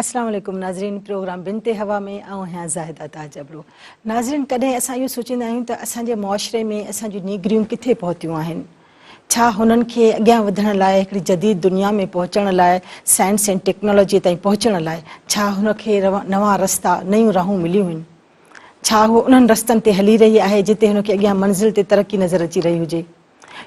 अस्सलाम वालेकुम नाज़रीन, प्रोग्राम बिनते हवा में हाँ ज़ाहिदा ताजबरो। नाज़रीन, कॾहिं असां इहो सोचींदा आहियूं त असांजे मुआशरे में असांजूं नीगरियूं किथे पहुतियूं आहिनि। छा हुननि खे अॻियां वधण लाइ, हिकिड़ी जदीद दुनिया में पहुचण लाइ, साइंस एंड टेक्नोलॉजी ताईं पहुचण लाइ छा हुनखे नवां रस्ता, नयूं राहूं मिलियूं आहिनि? छा उहो उन्हनि रस्तनि ते हली रही आहे जिते हुनखे अॻियां मंज़िल ते तरक़ी नज़र अची रही हुजे,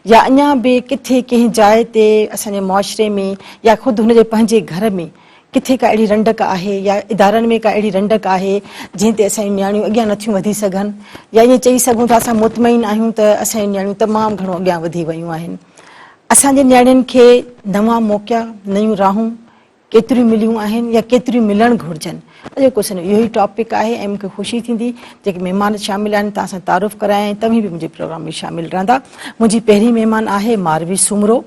या अञा बि किथे कंहिं जाइ ते असांजे मुआशरे में या ख़ुदि हुनजे पंहिंजे घर में किथे का अहिड़ी रंडक आहे या इदारनि में का अहिड़ी रंडक आहे जंहिं ते असांजी नियाणियूं अॻियां नथियूं वधी सघनि, या ईअं चई सघूं था असां मुतमइन आहियूं त असांजी नियाणियूं तमामु घणो अॻियां वधी वियूं आहिनि। असांजे नियाणियुनि खे नवां मौक़ा, नयूं राहूं केतिरियूं मिलियूं आहिनि या केतिरियूं मिलणु घुरिजनि, अॼु को इहो ई टॉपिक आहे। ऐं मूंखे ख़ुशी थींदी जेके महिमान शामिल आहिनि तव्हां सां तारुफ़ करायां, तव्हीं बि मुंहिंजे प्रोग्राम में शामिल रहंदा। मुंहिंजी पहिरीं महिमान आहे मारवी सुमरो,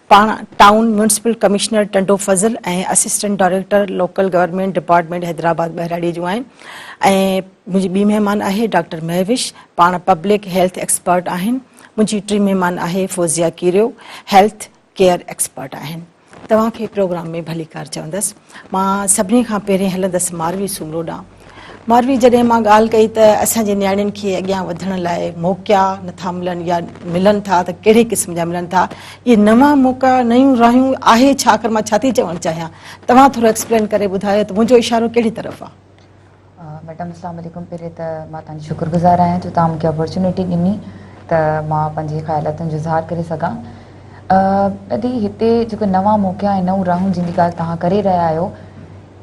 पाण town municipal commissioner Tando Fazal ऐं assistant director local government department Hyderabad बहराड़ी जूं आहिनि। ऐं मुंहिंजी ॿी महिमान आहे डॉक्टर महविश, पाण पब्लिक हेल्थ एक्सपर्ट आहिनि। मुंहिंजी टी महिमान आहे फौज़िया कीरियो, हेल्थ केयर एक्सपर्ट आहिनि। तव्हांखे प्रोग्राम में भली कार चवंदसि। मां सभिनी खां पहिरीं हलंदसि मारवी सुमरो ॾांहुं। मारवी, जॾहिं मां ॻाल्हि कई त असांजे नियाणियुनि खे अॻियां वधण लाइ मौक़ा नथा मिलनि या मिलनि था त कहिड़े क़िस्म जा मिलनि था, इहे नवां मौक़ा, नयूं राहियूं आहे छा? आख़िर मां छा थी चवणु चाहियां, तव्हां थोरो एक्सप्लेन करे ॿुधायो त मुंहिंजो इशारो कहिड़ी तरफ़ आहे? मैडम अस्सलाम वालेकुम। पहिरें त मां तव्हांजी शुक्रगुज़ार आहियां जो तव्हां मूंखे अपॉर्चुनिटी ॾिनी त मां पंहिंजे ख़्यालातनि जो इज़हार करे सघां। अॼु हिते जेको नवां मौक़ा ऐं नयूं राहूं जिन जी ॻाल्हि तव्हां करे रहिया आहियो,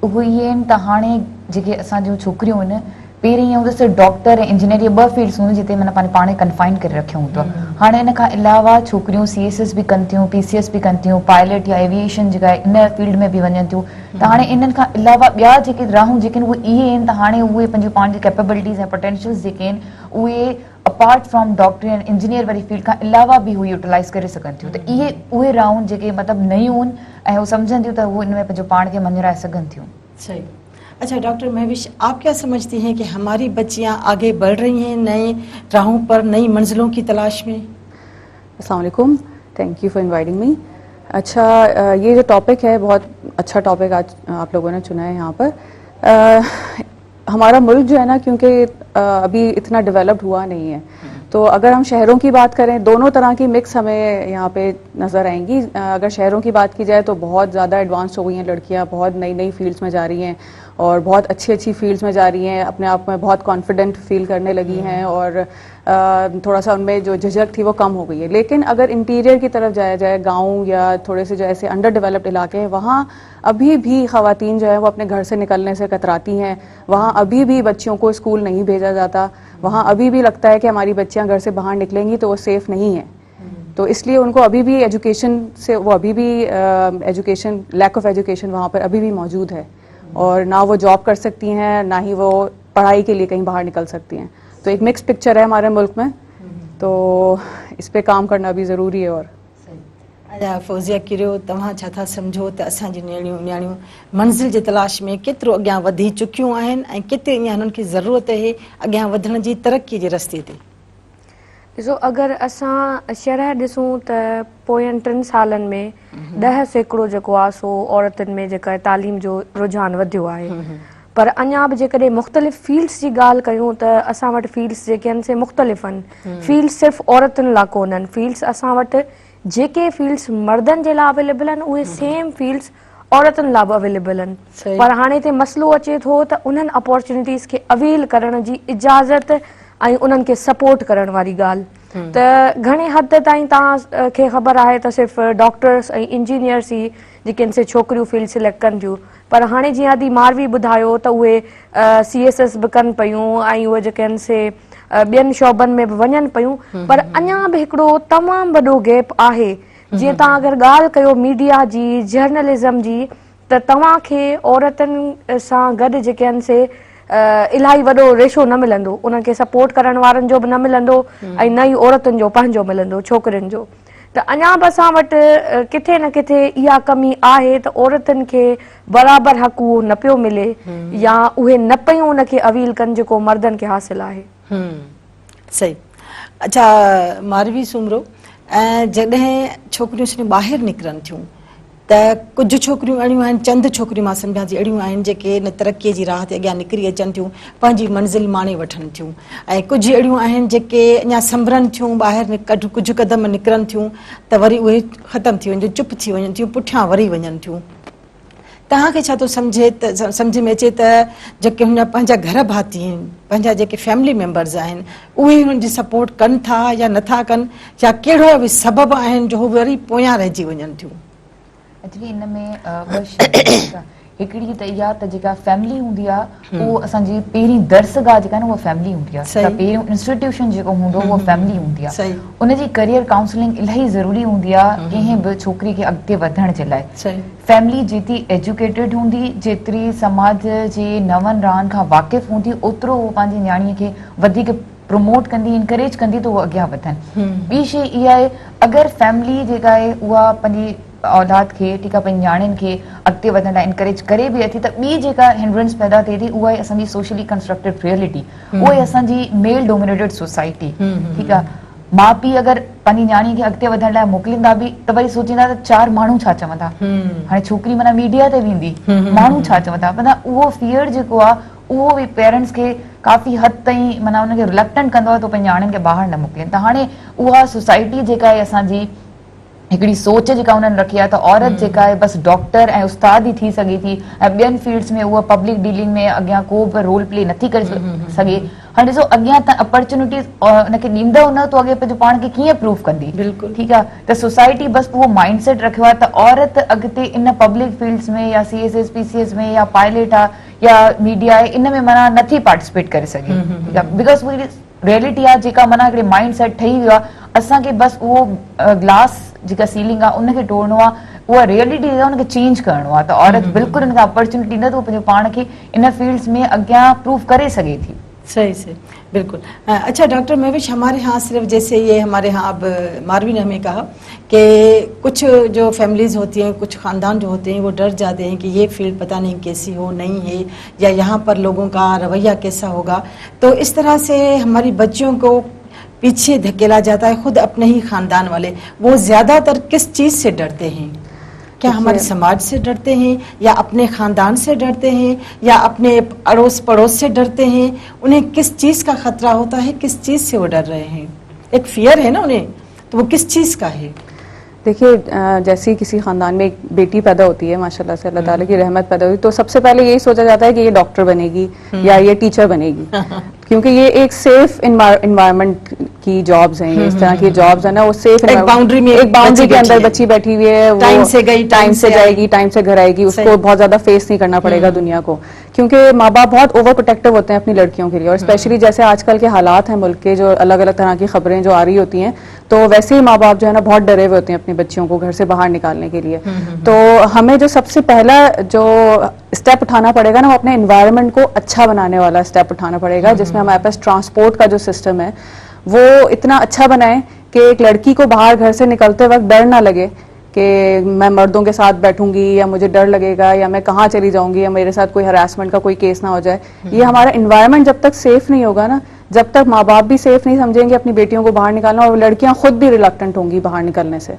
उहे इहे आहिनि त हाणे जेके असांजूं छोकिरियूं आहिनि, पहिरीं ईअं हूंदो सिर्फ़ु डॉक्टर ऐं इंजीनियर, इहे ॿ फील्ड्स हूंदियूं जिते माना पाण खे कन्फाइन करे रखियो हूंदो आहे। हाणे इन खां अलावा छोकिरियूं CSS बि कनि थियूं, PCS बि कनि थियूं, पायलट या एविएशन जेका आहे इन फील्ड में बि वञनि थियूं। त हाणे इन्हनि खां अलावा ॿिया जेके राहूं जेके आहिनि उहे इहे आहिनि त हाणे उहे पंहिंजूं पाण जी कैपेबिलिटीज़ ऐं पोटेंशियल्स जेके आहिनि उहे अपार्ट फ्रॉम डॉक्टर ऐं इंजीनियर वारी फील्ड खां अलावा बि उहे यूटिलाइज़ करे सघनि थियूं। त इहे उहे राहूं जेके मतिलबु नयूं आहिनि ऐं उहे सम्झनि थियूं त उहे इन में पंहिंजो पाण खे मंझराए सघनि थियूं। सही। अच्छा डॉक्टर महविश, आप क्या समझती हैं कि हमारी बच्चियां आगे बढ़ रही हैं नए राहों पर, नई मंजिलों की तलाश में? अस्सलाम वालेकुम, thank U for inviting me. अच्छा, ये जो टॉपिक है बहुत अच्छा टॉपिक आज आप लोगों ने चुना है यहाँ पर। हमारा मुल्क जो है ना, क्योंकि अभी इतना डेवलप्ड हुआ नहीं है, तो अगर हम शहरों की बात करें, दोनों तरह की मिक्स हमें यहाँ पे नज़र आएंगी। अगर शहरों की बात की जाए तो बहुत ज़्यादा एडवांस हो गई हैं लड़कियाँ, बहुत नई नई फील्ड्स में जा रही हैं और बहुत अच्छी अच्छी फील्ड्स में जा रही हैं, अपने आप में बहुत कॉन्फिडेंट फील करने लगी हैं और थोड़ा सा उनमें जो झिझक थी वो कम हो गई है। लेकिन अगर इंटीरियर की तरफ जाया जाए, गाँव या थोड़े से जो ऐसे अंडर डेवलप्ड इलाके हैं, वहाँ अभी भी ख़वातीन जो है वो अपने घर से निकलने से कतराती हैं। वहाँ अभी भी बच्चियों को स्कूल नहीं भेजा जाता। वहाँ अभी भी लगता है कि हमारी बच्चियाँ घर से बाहर निकलेंगी तो वो सेफ़ नहीं है। तो इसलिए उनको अभी भी एजुकेशन से, वो अभी भी एजुकेशन, लैक ऑफ एजुकेशन वहाँ पर अभी भी मौजूद है और ना वो जॉब कर सकती हैं, ना ही वो पढ़ाई के लिए कहीं बाहर निकल सकती हैं। तो एक मिक्स पिक्चर है हमारे मुल्क में, तो इस पे काम करना भी ज़रूरी है। और अच्छा फौजिया कीरियो, तव्हां छा था सम्झो त असांजी नियाणियूं मंज़िल जी तलाश में केतिरो अॻियां वधी चुकियूं आहिनि ऐं केतिरी अञा हुननि खे ज़रूरत आहे अॻियां वधण जी, तरक़ी जे रस्ते ते? ॾिसो, अगरि असां शरह ॾिसूं त पोयनि 3 सालनि में 10% जेको आहे सो औरतुनि में जेका तालीम जो रुझान वधियो आहे। पर अञा बि जेकॾहिं मुख़्तलिफ़ फील्ड्स जी ॻाल्हि कयूं त असां वटि फील्ड्स जेके आहिनि से मुख़्तलिफ़ आहिनि। फील्ड्स सिर्फ़ु औरतुनि लाइ कोन आहिनि, फील्ड्स असां वटि जेके फील्ड्स मर्दनि जे लाइ अवेलेबल आहिनि उहे सेम फील्ड्स औरतुनि लाइ बि अवेलेबल आहिनि। पर हाणे हिते मसइलो अचे थो त उन्हनि अपॉर्चुनिटीज़ खे अवेल करण जी इजाज़त ऐं उन्हनि खे सपोर्ट करण वारी ॻाल्हि। त घणे हद ताईं तव्हां खे ख़बर आहे त सिर्फ़ु डॉक्टर्स ऐं इंजीनियर्स ई जेके आहिनि से छोकिरियूं फील्ड सिलेक्ट कनि थियूं, पर हाणे जीअं अॼु मारवी ॿुधायो त उहे CSS बि कनि पियूं ऐं उहे जेके आहिनि से ॿियनि शोबनि में बि वञनि पियूं। पर अञा बि हिकिड़ो तमामु वॾो गैप आहे। जीअं तव्हां अगरि ॻाल्हि कयो मीडिया जी, जर्नलिज़म जी, त तव्हांखे औरतुनि सां गॾु जेके आहिनि से इलाही वॾो रेशो न मिलंदो, उन्हनि खे सपोर्ट करण वारनि जो बि न मिलंदो ऐं न ई औरतुनि जो पंहिंजो मिलंदो, छोकिरियुनि जो। त अञा बि असां वटि किथे न किथे इहा कमी आहे त औरतुनि खे बराबरि हक़ उहो न पियो मिले या उहे न पियूं उनखे अवील कनि जेको मर्दनि खे हासिलु आहे। सही। अच्छा मारवी सुमरो, जॾहिं छोकिरियूं ॿाहिरि निकिरनि थियूं, त कुझु छोकिरियूं अहिड़ियूं आहिनि, चंद छोकिरियूं मां सम्झां थी अहिड़ियूं आहिनि जेके इन तरक़ीअ जी राह ते अॻियां निकिरी अचनि थियूं, पंहिंजी मंज़िल माणे वठनि थियूं, ऐं कुझु अहिड़ियूं आहिनि जेके अञा संभरनि थियूं, ॿाहिरि कुझु क़दम निकिरनि थियूं त वरी उहे ख़तमु थी वञनि, चुप थी वञनि थियूं, पुठियां वरी वञनि थियूं। तव्हांखे छा थो सम्झ में अचे त जेके हुन पंहिंजा घर भाती आहिनि, पंहिंजा जेके फैमिली मेंबर्स आहिनि, उहे हुननि जी सपोर्ट कनि था या नथा कनि, या कहिड़ा बि सबब आहिनि जो हू वरी पोयां रहिजी वञनि थियूं? एक्चुअली इन में ॿ शयूं, हिकिड़ी त इहा त जेका फैमिली हूंदी आहे उहो असांजी पहिरीं दर्सगाह जेका आहे न उहा फैमिली हूंदी आहे, त पहिरियों इंस्टीट्यूशन जेको हूंदो उहो फैमिली हूंदी आहे। उनजी करियर काउंसलिंग इलाही ज़रूरी हूंदी आहे कंहिं बि छोकिरी खे अॻिते वधण जे लाइ। फैमिली जेतिरी एजुकेटेड हूंदी, जेतिरी समाज जे नवनि राहनि खां वाक़िफ़ हूंदी, ओतिरो उहो पंहिंजी न्याणीअ खे वधीक प्रमोट कंदी, इनकरेज कंदी त उहो अॻियां वधनि। ॿी शइ इहा आहे, अगरि फैमिली जेका आहे उहा पंहिंजी औलाद खे, ठीकु आहे, पंहिंजी न्याणियुनि खे अॻिते वधण लाइ इनकरेज करे बि अथी, त ॿी जेका हिंड्रेंस पैदा थिए थी उहा आहे असांजी सोशली कंस्ट्रक्टेड रियलिटी, उहा आहे असांजी मेल डोमिनेटेड सोसाइटी। ठीकु आहे, माउ पीउ अगरि पंहिंजी न्याणी खे अॻिते वधण लाइ मोकिलींदा बि त वरी सोचींदा त 4 माण्हू छा चवंदा। हाणे छोकिरी माना मीडिया ते वेंदी, माण्हू छा चवंदा, माना उहो फियर जेको आहे उहो बि पेरेंट्स खे काफ़ी हद ताईं माना उनखे रिलक्टेंट कंदो आहे त पंहिंजी न्याणियुनि खे ॿाहिरि न मोकिलनि। त हाणे उहा सोसाइटी जेका आहे असांजी हिकिड़ी सोच जेका उन्हनि रखी आहे त औरत जेका आहे बसि डॉक्टर ऐं उस्ताद ई थी सघे थी, ऐं ॿियनि फील्ड्स में उहा पब्लिक डीलिंग में अॻियां को बि रोल प्ले नथी करे सघे। हाणे ॾिसो अॻियां त अपॉर्चुनिटीज़ उनखे ॾींदो न त अॻे पंहिंजो पाण खे कीअं प्रूव कंदी। ठीकु आहे, त सोसाइटी बसि उहो माइंड सेट रखियो आहे त औरत अॻिते इन पब्लिक फील्ड्स में या CSS PCS में या पायलट आहे या मीडिया आहे, इन में माना नथी पार्टिसिपेट करे सघे। ठीकु आहे, बिकॉज उहा रियलिटी आहे जेका माना हिकिड़े माइंड सेट ठही वियो आहे, असांखे बसि उहो ग्लास जेका सीलिंग आहे उनखे तोड़नो आहे, उहा रियलिटी आहे उनखे चेंज करणो आहे। त औरत बिल्कुलु हिनखे अपॉर्चुनिटी न तो पंहिंजो पाण खे इन फील्ड्स में अॻियां प्रूव करे सघे थी। सही सही, बिल्कुल। अच्छा डॉक्टर महविश, हमारे यहाँ सिर्फ जैसे ये हमारे यहाँ अब मारवी ने हमें कहा कि कुछ जो फैमिलीज़ होती हैं, कुछ ख़ानदान जो होते हैं, वो डर जाते हैं कि ये फील्ड पता नहीं कैसी हो, नहीं है, या यहाँ पर लोगों का रवैया कैसा होगा, तो इस तरह से हमारी बच्चियों को पीछे धकेला जाता है। खुद अपने ही ख़ानदान वाले वो ज़्यादातर किस चीज़ से डरते हैं? क्या हमारे समाज से डरते हैं, या अपने ख़ानदान से डरते हैं, या अपने अड़ोस पड़ोस से डरते हैं? उन्हें किस चीज़ का खतरा होता है, किस चीज़ से वो डर रहे हैं? एक फियर है ना उन्हें, तो वो किस चीज़ का है? देखिए, जैसे किसी ख़ानदान में एक बेटी पैदा होती है, माशाल्लाह से अल्लाह ताला की रहमत पैदा होती है, तो सबसे पहले यही सोचा जाता है कि ये डॉक्टर बनेगी या ये टीचर बनेगी, क्योंकि ये एक सेफ इन्वायरमेंट की जॉब्स हैं। इस तरह की जॉब्स है ना, वो सेफ एक बाउंड्री के अंदर बच्ची बैठी हुई है, टाइम से गई, टाइम से जाएगी, टाइम से घर आएगी, उसको बहुत ज्यादा फेस नहीं करना पड़ेगा दुनिया को, क्योंकि माँ बाप बहुत ओवर प्रोटेक्टिव होते हैं अपनी लड़कियों के लिए। और स्पेशली जैसे आजकल के हालात हैं मुल्क के, जो अलग अलग तरह की खबरें जो आ रही होती हैं, तो वैसे ही माँ बाप जो है ना बहुत डरे हुए होते हैं अपनी बच्चियों को घर से बाहर निकालने के लिए। तो हमें जो सबसे पहला जो स्टेप उठाना पड़ेगा ना, वो अपने एनवायरनमेंट को अच्छा बनाने वाला स्टेप उठाना पड़ेगा, जिसमें हमारे पास ट्रांसपोर्ट का जो सिस्टम है वो इतना अच्छा बनाए कि एक लड़की को बाहर घर से निकलते वक्त डर ना लगे कि मैं मर्दों के साथ बैठूंगी, या मुझे डर लगेगा, या मैं कहाँ चली जाऊंगी, या मेरे साथ कोई हरासमेंट का कोई केस ना हो जाए। ये हमारा एनवायरनमेंट जब तक सेफ नहीं होगा ना, जब तक माँ बाप भी सेफ नहीं समझेंगे अपनी बेटियों को बाहर निकालना, और लड़कियां खुद भी रिलक्टेंट होंगी बाहर निकलने से।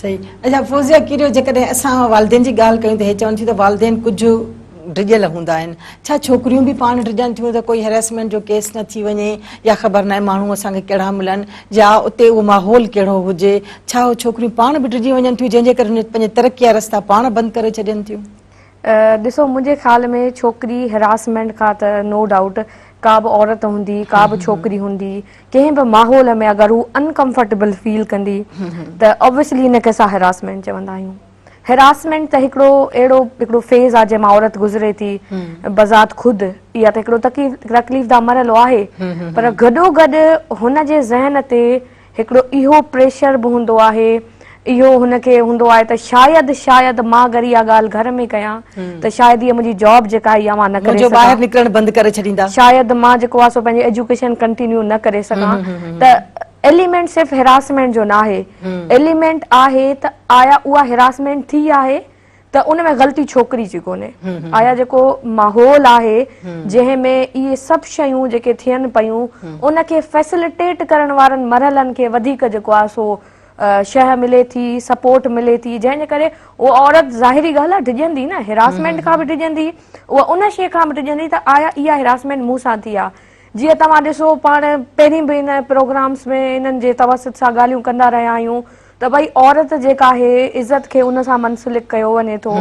सही। अच्छा फौजिया किरियो, जेकॾहिं असां वालदेन जी ॻाल्हि कयूं त हे चवनि थियूं त वालदेन कुझु डिॼल हूंदा आहिनि। छा छोकिरियूं बि पाण डिॼनि थियूं त कोई हैरेसमेंट जो केस न थी वञे, या ख़बर न आहे माण्हू असांखे कहिड़ा मिलनि, या उते उहो माहौल कहिड़ो हुजे? छा उहे छोकिरियूं पाण बि डिॼी वञनि थियूं, जंहिंजे करे पंहिंजे तरक़ी जा रस्ता पाण बंदि करे छॾनि थियूं? ॾिसो, मुंहिंजे ख़्याल में छोकिरी हैरासमेंट खां त नो डाउट का बि औरत हूंदी, का बि छोकिरी हूंदी, कंहिं बि माहौल में अगरि हू अनकंफर्टेबल फील कंदी त ऑब्वियसली हिनखे असां हैरासमेंट चवंदा आहियूं। हैरासमेंट त हिकिड़ो फेज़ आहे जंहिंमां औरत गुज़रे थी बज़ात ख़ुदि, इहा त हिकिड़ो तकलीफ़ दा मरहलो आहे, पर गॾोगॾु हुन जे ज़हन ते हिकिड़ो इहो प्रेशर बि हूंदो आहे, इहो हुनखे हूंदो आहे त शायदि मां अगरि इहा ॻाल्हि घर में कयां त शायदि इहा मुंहिंजी जॉब जेका आहे इहा मां न करे सघां, ॿाहिरि निकिरणु बंदि करे छॾींदा, शायदि मां जेको आहे सो पंहिंजी एजुकेशन कंटिन्यू न करे सघां। त एलिमेंट सिर्फ़ु हिरासमेंट जो न आहे, एलिमेंट आहे त आया उहा हिरासमेंट थी आहे त उन में ग़लती छोकिरी जी कोन्हे, आया जेको माहौल आहे जंहिंमें इहे सभु शयूं जेके थियनि पयूं उनखे फैसिलिटेट करण वारनि मरहलनि खे वधीक जेको आहे सो शइ मिले थी, सपोर्ट मिले थी, जंहिंजे करे उहा औरत ज़ाहिरी ॻाल्हि आहे डिॼंदी न, हिरासमेंट खां बि डिॼंदी, उहा उन शइ खां बि डिॼंदी त आया इहा हिरासमेंट मूं सां थी आहे। जीअं तव्हां ॾिसो पाण पहिरीं बि इन प्रोग्राम्स में इन्हनि जे तवसत सां ॻाल्हियूं कंदा रहिया आहियूं त भई औरत जेका आहे इज़त खे उन सां मुंसलिक कयो वञे थो,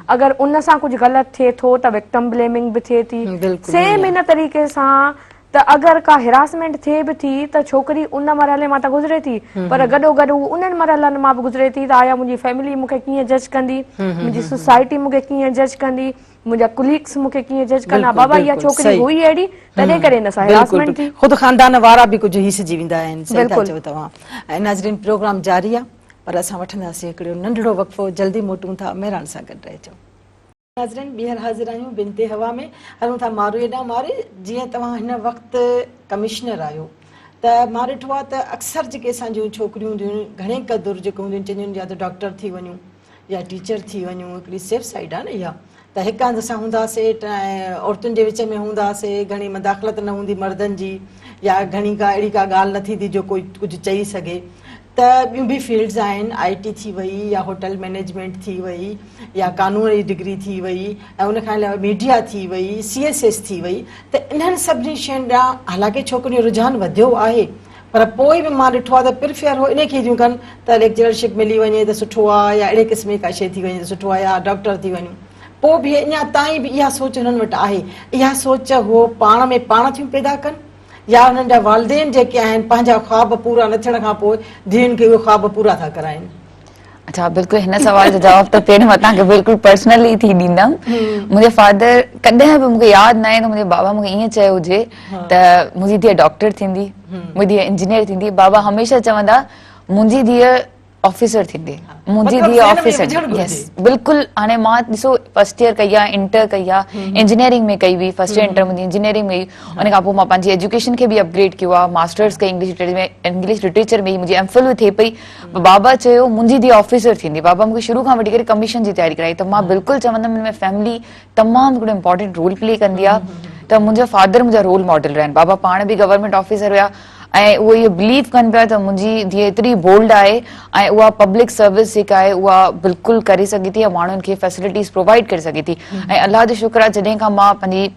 अगरि उन सां कुझु ग़लति थिए थो त विक्टिम ब्लेमिंग बि थिए थी। सेम इन तरीक़े सां त अगरि का हिरासमेंट थिए बि थी त छोकिरी उन मरहले मां त गुज़रे थी, पर गॾोगॾु उन्हनि मरहलनि मां बि गुज़रे थी त आया मुंहिंजी फैमिली मूंखे कीअं जज कंदी, मुंहिंजी सोसाइटी मूंखे कीअं जज कंदी, मुंहिंजा कुलीग्स मूंखे कीअं जज कंदा, बाबा इहा छोकिरी हुई अहिड़ी तॾहिं करे हिन सां हिरासमेंट थी। ख़ुदि ख़ानदान वारा बि कुझु हिसजी वेंदा आहिनि, सही था चओ तव्हां। ऐं नाज़रीन प्रोग्राम जारी आहे, पर असां वठंदासीं हिकिड़ो नंढड़ो वक़फ़ो, जल्दी मोटूं था, मेहरान सां गॾु रहिजो। नाज़रीन ॿीहर हाज़िर आहियूं बिनते हवा में, हलूं था मारू एॾां मारे। जीअं तव्हां हिन वक़्तु कमिश्नर आहियो त मां ॾिठो आहे त अक्सर जेके असांजूं छोकिरियूं हूंदियूं घणे क़दुरु जेके हूंदियूं चवंदियूं या त डॉक्टर थी वञूं या टीचर थी वञूं, हिकिड़ी सेफ साइड आहे न इहा, त हिकु हंधि असां हूंदासीं औरतुनि जे विच में हूंदासीं, घणी मदाख़लत न हूंदी मर्दनि जी, या घणी का अहिड़ी का ॻाल्हि न थींदी जो कोई कुझु चई सघे। त ॿियूं बि फील्ड्स आहिनि, IT थी वई या होटल मैनेजमेंट थी वई या कानून जी डिग्री थी वई ऐं उनखां अलावा मीडिया थी वई, CSS थी वई, त इन्हनि सभिनी शयुनि ॾांहुं हालांकि छोकिरियूं रुझान वधियो आहे, पर पोइ बि मां ॾिठो आहे त प्रिफेयर हो इन खे थियूं कनि त लेक्चरशिप मिली वञे त सुठो आहे, या अहिड़े क़िस्म जी का शइ थी वञे त सुठो आहे, या डॉक्टर थी वञूं। पोइ बि अञा ताईं बि इहा सोच हुननि वटि आहे, इहा सोच हो पाण में पाण थियूं पैदा कनि या हुननि जा वालिदेन जेके आहिनि पंहिंजा ख्वाब पूरा न थियण खां पोइ धीअनि खे उहे ख्वाब पूरा था कराइनि। अच्छा, बिल्कुलु हिन सवाल जो जवाब त पहिरियों मां तव्हांखे बिल्कुलु पर्सनली थी ॾींदमि। मुंहिंजे फादर कॾहिं बि मूंखे यादि न आहे त मुंहिंजे बाबा मूंखे ईअं चयो हुजे त मुंहिंजी धीअ डॉक्टर थींदी, मुंहिंजी धीअ इंजीनियर थींदी। बाबा हमेशह चवंदा मुंहिंजी धीअ ऑफिसर थींदी, मुंहिंजी धीअ ऑफिसर। यस, बिल्कुलु। हाणे मां ॾिसो फर्स्ट ईयर कई आहे, इंटर कई आहे, इंजीनियरिंग में कई हुई, फर्स्ट ईयर इंटर मुंहिंजी इंजीनियरिंग में हुई। उन खां पोइ मां पंहिंजी एजुकेशन खे बि अपग्रेड कयो आहे, मास्टर्स कई इंग्लिश लिटरेचर में, मुंहिंजी MPhil बि थिए पई। बाबा चयो मुंहिंजी धीअ ऑफिसर थींदी। बाबा मूंखे शुरू खां वठी करे कमीशन जी तयारी कराई, त मां बिल्कुलु चवंदमि हिन में फैमिली तमामु हिकिड़ो इंपॉर्टेंट रोल प्ले कंदी आहे। त मुंहिंजा फादर मुंहिंजा रोल मॉडल रहिया आहिनि। बाबा पाण बि गवर्नमेंट ऑफिसर हुया ऐं उहो इहो बिलीव कनि पिया त मुंहिंजी धीअ एतिरी बोल्ड आहे ऐं उहा पब्लिक सर्विस जेका आहे उहा बिल्कुलु करे सघे थी ऐं माण्हुनि खे फैसिलिटीज़ प्रोवाइड करे सघे थी। ऐं अलाह जो शुक्र आहे जॾहिं खां मां पंहिंजी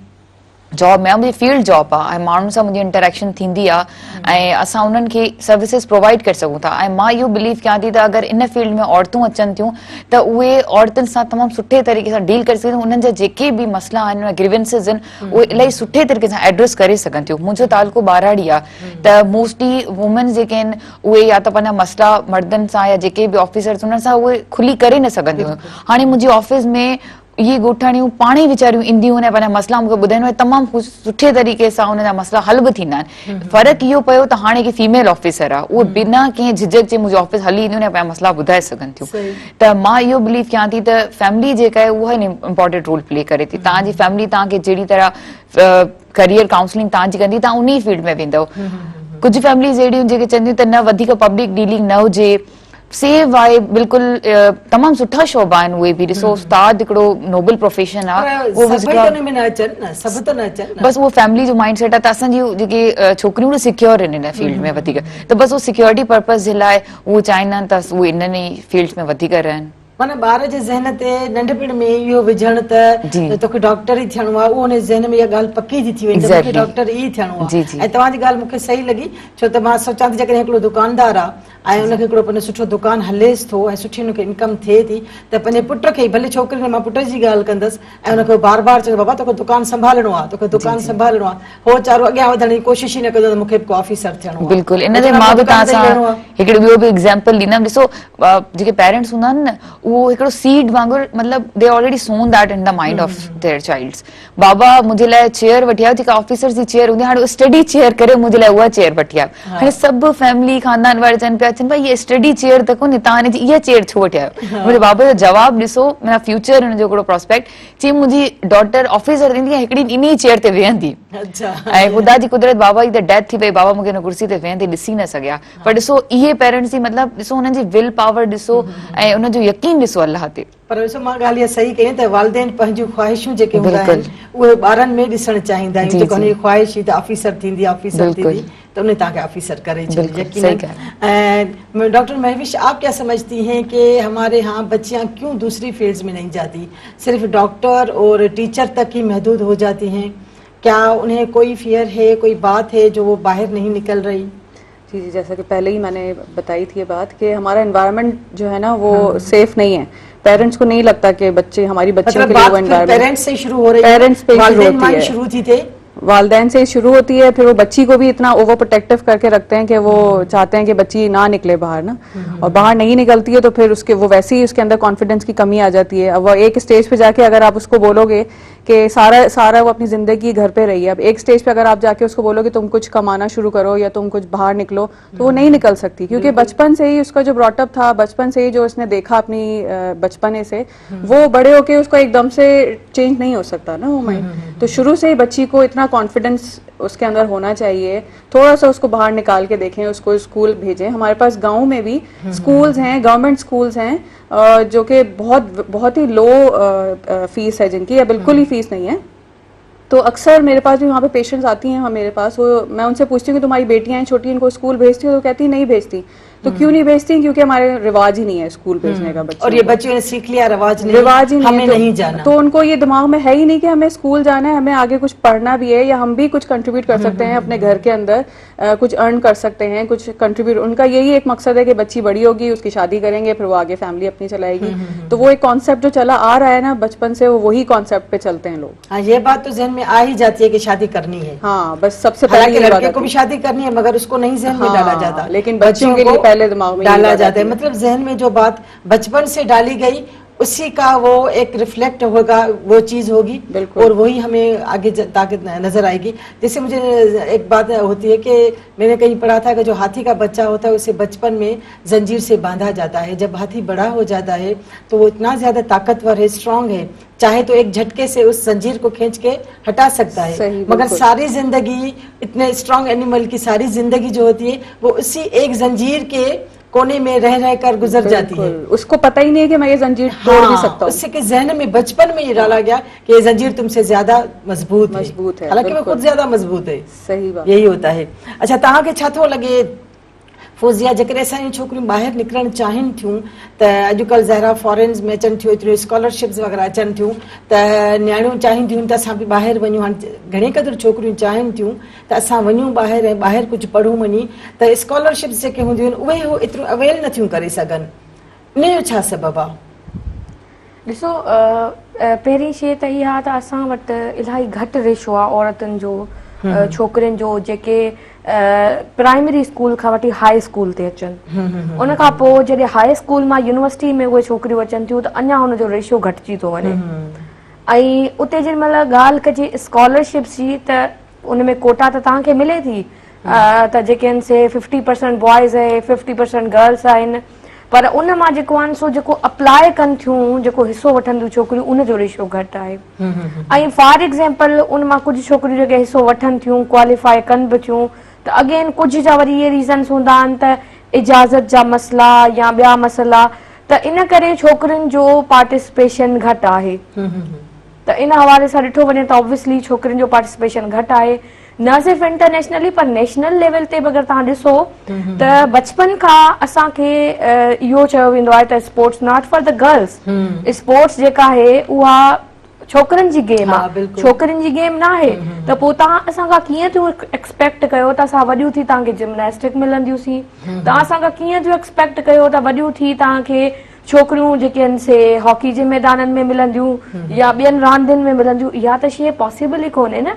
जॉब में, मुंहिंजी फील्ड जॉब आहे ऐं माण्हुनि सां मुंहिंजी इंटरेक्शन थींदी आहे ऐं असां उन्हनि खे सर्विसिस प्रोवाइड करे सघूं था। ऐं मां इहो बिलीव कयां थी त अगरि इन फील्ड में औरतूं अचनि थियूं त उहे औरतुनि सां तमामु सुठे तरीक़े सां डील करे सघनि थियूं, उन्हनि जा जेके बि मसइला आहिनि, ग्रीवेंसिस आहिनि, उहे इलाही सुठे तरीक़े सां एड्रेस करे सघनि थियूं। मुंहिंजो तालुको बाराड़ी आहे त मोस्टली वुमेन्स जेके आहिनि उहे या त पंहिंजा मसइला मर्दनि सां या जेके बि ऑफिसर्स उन्हनि सां उहे खुली करे न सघंदियूं। हाणे मुंहिंजी ऑफिस में इहे ॻोठाणियूं पाण ई वीचारियूं ईंदियूं आहिनि, पंहिंजा मसइला मूंखे ॿुधाईंदियूं आहिनि, तमामु सुठे तरीक़े सां हुन जा मसइला हल बि थींदा आहिनि। फ़र्क़ु इहो पियो त हाणे की फीमेल ऑफिसर आहे, उहे बिना कंहिं झिझक जे मुंहिंजी ऑफिस हली ईंदियूं आहिनि ऐं पंहिंजा मसइला ॿुधाए सघनि थियूं। त मां इहो बिलीव कयां थी त फैमिली जेका आहे उहा इंपॉर्टेंट रोल प्ले करे थी। तव्हांजी फैमिली तव्हांखे जहिड़ी तरह करियर काउंसलिंग तव्हांजी कंदी, तव्हां उन ई फील्ड में वेंदव। कुझु फैमिलीज़ अहिड़ियूं जेके चवंदियूं त न वधीक पब्लिक डीलिंग न हुजे, सेव आहे, बिल्कुलु तमामु सुठा शोबा आहिनि उहे बि। ॾिसो उस्ताद हिकिड़ो नोबल प्रोफेशन आहे, बस उहो फैमिली जो माइंड सेट आहे। त असांजी जेके छोकिरियूं सिक्योर आहिनि हिन फील्ड में वधीक, त बस उहो सिक्योरिटी पर्पस जे लाइ उहे चाहींदा आहिनि त उहे इन्हनि ई फील्ड्स में वधीक रहनि। माना ॿार जे ज़हन ते नंढपण में इहो विझण त तोखे डॉक्टर ई थियणो आहे, उहो हुन ज़हन में इहा ॻाल्हि पकी थी वई त मूंखे डॉक्टर ई थियणो आहे। ऐं तव्हांजी ॻाल्हि मूंखे सही लॻी, छो त मां सोचां थी जेकॾहिं हिकिड़ो दुकानदार आहे ऐं उनखे हिकिड़ो पंहिंजो सुठो दुकानु हलेसि थो ऐं सुठी हुनखे इनकम थिए थी, त पंहिंजे पुट खे भले छोकिरी मां पुट जी ॻाल्हि कंदसि ऐं उनखे बार बार चवंदो बाबा तोखे दुकानु संभालणो आहे, तोखे दुकानु संभालणो आहे, हो वीचारो अॻियां वधण जी कोशिशि ई न कंदो त मूंखे को ऑफिसर थियणो आहे। बिल्कुलु, इन ते मां बि तव्हां सां हिकिड़ो ॿियो बि एग्जाम्पल ॾींदमि। ॾिसो जेके पेरेंट्स हूंदा आहिनि न, उहो हिकिड़ो सीड वांगुरु मतिलबु the already sown that in the mind of their childs. बाबा मुंहिंजे लाइ चेयर वठी आयो, जेका ऑफिसर्स जी चेयर हूंदी आहे, हाणे स्टडी चेयर करे मुंहिंजे लाइ उहा चेयर वठी आयो। हाणे सभु फैमिली खानदान वारा चवनि पिया, चवनि भाई इहा स्टडी चेयर त कोन्हे, तव्हां हिनजी इहा चेयर छो वठी आयो? मुंहिंजे बाबा जो जवाबु ॾिसो, माना फ्यूचर हुनजो हिकिड़ो प्रोस्पेक्ट, चई मुंहिंजी डॉटर ऑफिसर थींदी ऐं हिकिड़ी इन ई चेयर ते वेहंदी। ऐं ख़ुदा जी कुदरत बाबा जी त डेथ थी वई, बाबा मूंखे हिन कुर्सी ते वेहंदे ॾिसी न सघिया। पर ॾिसो इहे पेरेंट्स जी मतिलबु ॾिसो हुननि जी विल पावर ॾिसो ऐं उनजो यकीन ॾिसो अल्लाह ते। पर ॾिसो मां ॻाल्हि इहा सही कई त वालिदेन पंहिंजूं ख़्वाहिशूं जेके हूंदा आहिनि उहे ॿारनि में ॾिसणु चाहींदा आहियूं, जेको हुनजी ख़्वाहिश हुई त ऑफिसर थींदी ऑफिसर थींदी, تو انہیں تاکہ آفیسر کرے بالکل، یقیناً. صحیح کہہ ڈاکٹر مہوش آپ کیا سمجھتی ہیں کہ ہمارے ہاں بچیاں کیوں دوسری فیلڈز میں نہیں جاتی, صرف ڈاکٹر اور ٹیچر تک ہی محدود ہو جاتی ہیں؟ کیا انہیں کوئی فیئر ہے, کوئی بات ہے جو وہ باہر نہیں نکل رہی؟ جی جی, جیسا کہ پہلے ہی میں نے بتائی تھی یہ بات کہ ہمارا انوائرمنٹ جو ہے نا وہ سیف نہیں ہے. پیرنٹس کو نہیں لگتا کہ بچے ہماری بچیوں کے لیے وہ انوائرمنٹ, پیرنٹس سے شروع ہو رہی ہے, پیرنٹس پہ شروع ہوتی ہے, شروع تھی تھے والدین سے شروع ہوتی ہے. پھر وہ بچی کو بھی اتنا اوور پروٹیکٹیو کر کے رکھتے ہیں کہ وہ چاہتے ہیں کہ بچی نہ نکلے باہر نا, اور باہر نہیں نکلتی ہے تو پھر اس کے وہ ویسے ہی اس کے اندر کانفیڈنس کی کمی آ جاتی ہے. اب وہ ایک اسٹیج پہ جا کے اگر آپ اس کو بولو گے کہ سارا وہ اپنی زندگی گھر پہ رہی ہے, اب ایک اسٹیج پہ اگر آپ جا کے اس کو بولو کہ تم کچھ کمانا شروع کرو یا تم کچھ باہر نکلو, تو وہ نہیں نکل سکتی, کیونکہ بچپن سے ہی اس کا جو براٹ اپ تھا, بچپن سے ہی جو اس نے دیکھا اپنی بچپنے سے, وہ بڑے ہو کے اس کو ایک دم سے چینج نہیں ہو سکتا نا وہ مائنڈ. تو شروع سے ہی بچی کو اتنا کانفیڈنس اس کے اندر ہونا چاہیے, تھوڑا سا اس کو باہر نکال کے دیکھیں, اس کو اسکول بھیجیں. ہمارے پاس گاؤں میں بھی اسکولز ہیں, گورنمنٹ اسکولز ہیں جو کہ بہت ہی لو فیس ہے جن کی, یا بالکل ہی فیس نہیں ہے. تو اکثر میرے پاس بھی وہاں پہ پیشنٹس آتی ہیں میرے پاس, وہ میں ان سے پوچھتی ہوں کہ تمہاری بیٹیاں ہیں چھوٹی, ان کو اسکول بھیجتی ہوں؟ تو کہتی نہیں بھیجتی. تو کیوں نہیں بھیجتی؟ کیونکہ ہمارے رواج ہی نہیں ہے اسکول بھیجنے کا بچوں اور یہ بچوں نے سیکھ لیا رواج ہی نہیں ہمیں ہے, نہیں جانا, تو ان کو یہ دماغ میں ہے ہی نہیں کہ ہمیں اسکول جانا ہے, ہمیں آگے کچھ پڑھنا بھی ہے, یا ہم بھی کچھ کنٹریبیوٹ کر سکتے ہیں اپنے گھر کے اندر, کچھ ارن کر سکتے ہیں, کچھ کنٹریبیوٹ. ان کا یہی ایک مقصد ہے کہ بچی بڑی ہوگی, اس کی شادی کریں گے, پھر وہ آگے فیملی اپنی چلائے گی. تو وہ ایک کانسیپٹ جو چلا آ رہا ہے نا بچپن سے, وہی کانسیپٹ پہ چلتے ہیں لوگ. ہاں, یہ بات تو ذہن میں آ ہی جاتی ہے کہ شادی کرنی ہے. ہاں, بس سب سے پہلے حالانکہ یہ بات لڑکے کو بھی شادی کرنی ہے, مگر اس کو نہیں ذہن میں ڈالا جاتا, لیکن بچوں کے لیے پہلے دماغ میں ڈالا جاتا ہے. مطلب ذہن میں جو بات بچپن سے ڈالی گئی اسی کا وہ ایک ریفلیکٹ ہوگا, وہ چیز ہوگی, اور وہی ہمیں آگے طاقت نظر آئے گی. جیسے مجھے ایک بات ہوتی ہے کہ میں نے کہیں پڑھا تھا کہ جو ہاتھی کا بچہ ہوتا ہے اسے بچپن میں زنجیر سے باندھا جاتا ہے, جب ہاتھی بڑا ہو جاتا ہے تو وہ اتنا زیادہ طاقتور ہے, اسٹرانگ ہے, چاہے تو ایک جھٹکے سے اس زنجیر کو کھینچ کے ہٹا سکتا ہے. مگر ساری زندگی اتنے اسٹرانگ اینیمل کی ساری زندگی جو ہوتی ہے وہ اسی ایک زنجیر کے کونے میں رہ کر گزر جاتی ہے. اس کو پتہ ہی نہیں ہے کہ میں یہ زنجیر توڑ بھی سکتا ہوں. اس سے کہ ذہن میں بچپن میں یہ ڈالا گیا کہ یہ زنجیر تم سے زیادہ مضبوط ہے, حالانکہ وہ خود زیادہ مضبوط ہے. صحیح بات, یہی ہوتا ہے. اچھا, تاں کے چھا تھو لگے فوزیا, جکر ایسا چھوکریوں باہر نکلن چاہن تھیوں تو اجکل ظاہرا فارنز میں اچن تھیوں, اتنی اسکالرشپس وغیرہ اچن تھیوں, تو نیاڑیوں چاہن تھیوں تو اصا بھی باہر ونوں. گھنے قدر چھوکریوں چاہن تھیوں تو اصا ونوں باہر, باہر کچھ پڑھوں ونی, تو اسکالرشپس جے ہوں اے اترو اویل نتھیوں کرے سگن. ان جو چھا سبب آ؟ ॾिसो, पहिरीं शइ त इहा आहे त असां वटि इलाही घटि रेशो आहे औरतुनि जो, छोकिरियुनि जो जेके प्राइमरी स्कूल खां वठी हाई स्कूल ते अचनि. उन खां पोइ जॾहिं हाई स्कूल मां यूनिवर्सिटी में उहे छोकिरियूं अचनि थियूं त अञा हुनजो रेशो घटिजी थो वञे. ऐं उते जेॾी महिल ॻाल्हि कजे स्कॉलरशिप्स जी, त उन में कोटा त तव्हांखे मिले थी, त जेके आहिनि से 50% बॉइज़ आहे, 50% गर्ल्स आहिनि, पर उन मां जेको आहे सो जेको अप्लाए कनि थियूं, जेको हिसो वठनि थियूं छोकिरियूं, उनजो रेशो घटि आहे. ऐं फॉर एग्ज़ाम्पल उन मां कुझु छोकिरियूं जेके हिसो वठनि थियूं, क्वालिफाई कनि बि थियूं, त अगेन कुझु जा वरी इहे रीज़न्स हूंदा आहिनि त इजाज़त जा मसइला या ॿिया मसइला, त इन करे छोकिरियुनि जो पार्टिसिपेशन घटि आहे. त इन हवाले सां ॾिठो वञे त ऑब्वियसली छोकिरियुनि जो पार्टिसिपेशन घटि आहे, न सिर्फ़ु इंटरनेशनली पर नेशनल लेवल ते बि अगरि तव्हां ॾिसो त बचपन खां असांखे इहो चयो वेंदो आहे त sports not for the girls, sports जेका आहे उहा छोकिरनि जी गेम आहे, छोकिरियुनि जी गेम न आहे. त पोइ तव्हां असांखां कीअं थियूं एक्सपेक्ट कयो त असां वॾियूं थी तव्हांखे जिमनेस्टिक मिलंदियूंसीं, तव्हां असांखां कीअं थियूं एक्सपेक्ट कयो त वॾियूं थी तव्हांखे छोकिरियूं जेके आहिनि से हॉकी जे मैदाननि में मिलंदियूं या ॿियनि रांदियुनि में मिलंदियूं. इहा त शइ पॉसिबल ई कोन्हे न.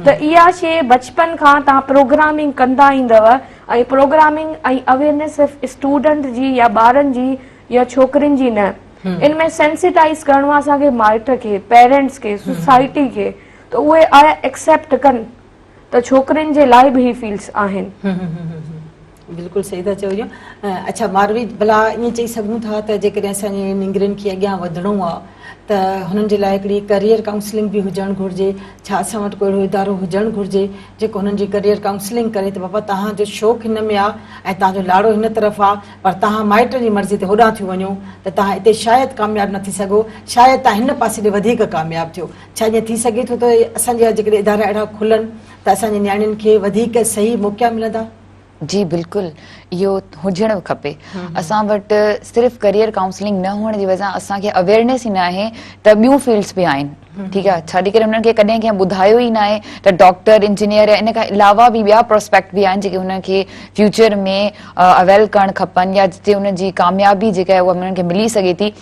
त इहा शइ बचपन खां तव्हां प्रोग्रामिंग कंदा ईंदव, ऐं प्रोग्रामिंग ऐं अवेयरनेस सिर्फ़ु स्टूडेंट जी या ॿारनि जी या छोकिरियुनि जी न, इन में सेंसिटाइज़ करिणो आहे असांखे माइट खे, पेरेंट्स खे, सोसाइटी खे, त उहे एक्सेप्ट कनि त छोकिरियुनि जे लाइ बि ही फील्ड्स आहिनि. बिल्कुलु सही था चओ इहो. अच्छा मारवी, भला ईअं चई सघूं था त जेकॾहिं असांजे निंगरियुनि खे अॻियां वधिणो आहे त हुननि जे लाइ हिकिड़ी करियर काउंसलिंग बि हुजणु घुरिजे, छा असां वटि कोई अहिड़ो इदारो हुजणु घुरिजे जेको हुननि जी करियर काउंसलिंग करे त बाबा तव्हांजो शौक़ु हिन में आहे ऐं तव्हांजो लाड़ो हिन तरफ़ आहे, पर तव्हां माइट जी मर्ज़ी ते होॾां थियूं वञो त तव्हां हिते शायदि कामयाबु न थी सघो, शायदि तव्हां हिन पासे ॾे वधीक कामयाबु थियो। छा ईअं थी सघे थो त असांजा जेकॾहिं इदारा अहिड़ा खुलनि त असांजे नियाणियुनि खे वधीक सही मौक़ा मिलंदा? जी बिल्कुलु, इहो हुजणु खपे। असां वटि सिर्फ़ु करियर काउंसलिंग न हुअण जी वजह असांखे अवेयरनेस ई न आहे त ॿियूं फील्ड्स बि आहिनि, ठीकु आहे, छाजे करे हुननि खे कॾहिं कंहिं ॿुधायो ई न आहे त डॉक्टर इंजीनियर इन खां अलावा बि ॿिया प्रोस्पेक्ट बि आहिनि जेके हुनखे फ्यूचर में अवेल करणु खपनि या जिते हुनजी कामयाबी जेका आहे उहा हुननि खे मिली सघे थी।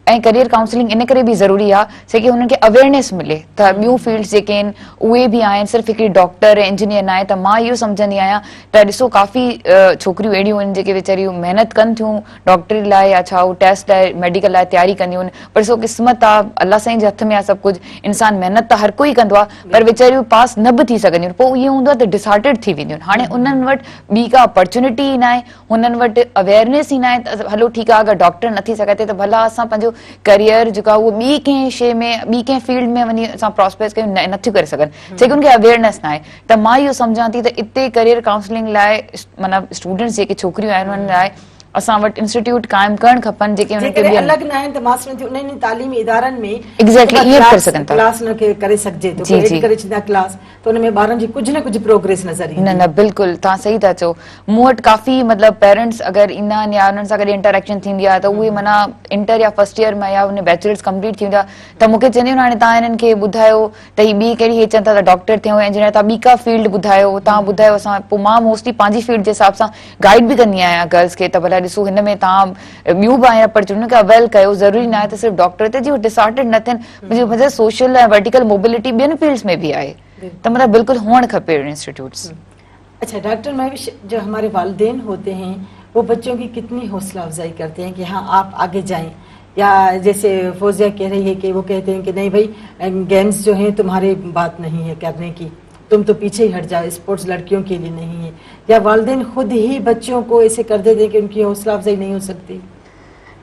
ऐं करियर काउंसलिंग इन करे बि ज़रूरी आहे छो कि हुननि खे अवेयरनेस मिले त ॿियूं फील्ड्स जेके आहिनि उहे बि आहिनि, सिर्फ़ु हिकिड़ी डॉक्टर ऐं इंजीनियर न आहे। त मां इहो सम्झंदी आहियां त ॾिसो काफ़ी छोकिरियूं अहिड़ियूं आहिनि जेके वीचारियूं महिनत कनि थियूं डॉक्टरी लाइ या छा उहो टेस्ट लाइ मेडिकल लाइ तयारी कंदियूं आहिनि, पर ॾिसो क़िस्मत आहे, अल्लाह साईं जे हथ में आहे सभु कुझु, इंसानु महिनत त हर कोई कंदो आहे पर वीचारियूं पास न बि थी सघंदियूं आहिनि, पोइ इहो हूंदो आहे त डिसहार्टेड थी वेंदियूं आहिनि। हाणे उन्हनि वटि ॿी का अपॉर्चुनिटी ई न आहे, हुननि वटि अवेयरनेस ई न आहे त हलो ठीकु आहे अगरि डॉक्टर न थी सघे त भला असां पंहिंजो करियर जेको आहे उहो ॿी कंहिं शइ में ॿी कंहिं फील्ड में वञी असां प्रोस्पेक्ट कयूं, नथियूं करे सघनि छो कि उनखे अवेयरनेस न आहे। त मां इहो सम्झां थी त इते करियर काउंसलिंग लाइ मतिलबु स्टूडेंट्स जेके छोकिरियूं आहिनि उन्हनि लाइ असां वटि इंस्टीट्यूट क़ाइमु करणु खपनि जेके उन्हनि खे अलॻि न आहिनि त मां थी उन्हनि तालीमी इदारनि में एग्ज़ैक्टली ईअं करे सघनि था, क्लास हुनखे करे सघिजे थो, एड करे छॾींदा क्लास त उन में ॿारनि जी कुझु न कुझु प्रोग्रेस नज़र ईंदी। न न बिल्कुलु तव्हां सही था चओ। मूं वटि काफ़ी मतिलबु पेरेंट्स अगरि ईंदा आहिनि या उन्हनि सां गॾु इंटरेक्शन थींदी आहे त उहे माना इंटर या फर्स्ट ईयर में या उन बैचलर्स कंप्लीट थी वेंदा त मूंखे चवंदियूं हाणे तव्हां हिननि खे ॿुधायो त ही ॿी कहिड़ी हे चवनि था त डॉक्टर थियूं इंजीनियर, तव्हां ॿी का फील्ड ॿुधायो, तव्हां ॿुधायो असां, पोइ मां मोस्टली पंहिंजी फील्ड जे हिसाब सां गाइड बि कंदी आहियां गर्ल्स खे त भला ॾिसो हिन में तव्हां ॿियूं बि आहिनि अपॉर्चुनिटी खे अवेल कयो, ज़रूरी न आहे त सिर्फ़ु डॉक्टर ते जी उहे डिसहार्टेड न थियनि, मुंहिंजी सोशल ऐं वर्टिकल मोबिलिटी ॿियनि फील्ड्स में बि आहे तो मतलब बिल्कुल होना खपे इंस्टीट्यूट्स। अच्छा डॉक्टर महविश, जो हमारे वालिदैन होते हैं वो बच्चों की कितनी हौसला अफजाई करते हैं कि हाँ आप आगे जाएं, या जैसे फौजिया कह रही है कि वो कहते हैं कि नहीं भाई गेम्स जो हैं तुम्हारी बात नहीं है करने की, तुम तो पीछे ही हट जाओ, स्पोर्ट्स लड़कियों के लिए नहीं है, या वालिदैन खुद ही बच्चों को ऐसे कर देते हैं कि उनकी हौसला अफजाई नहीं हो सकती?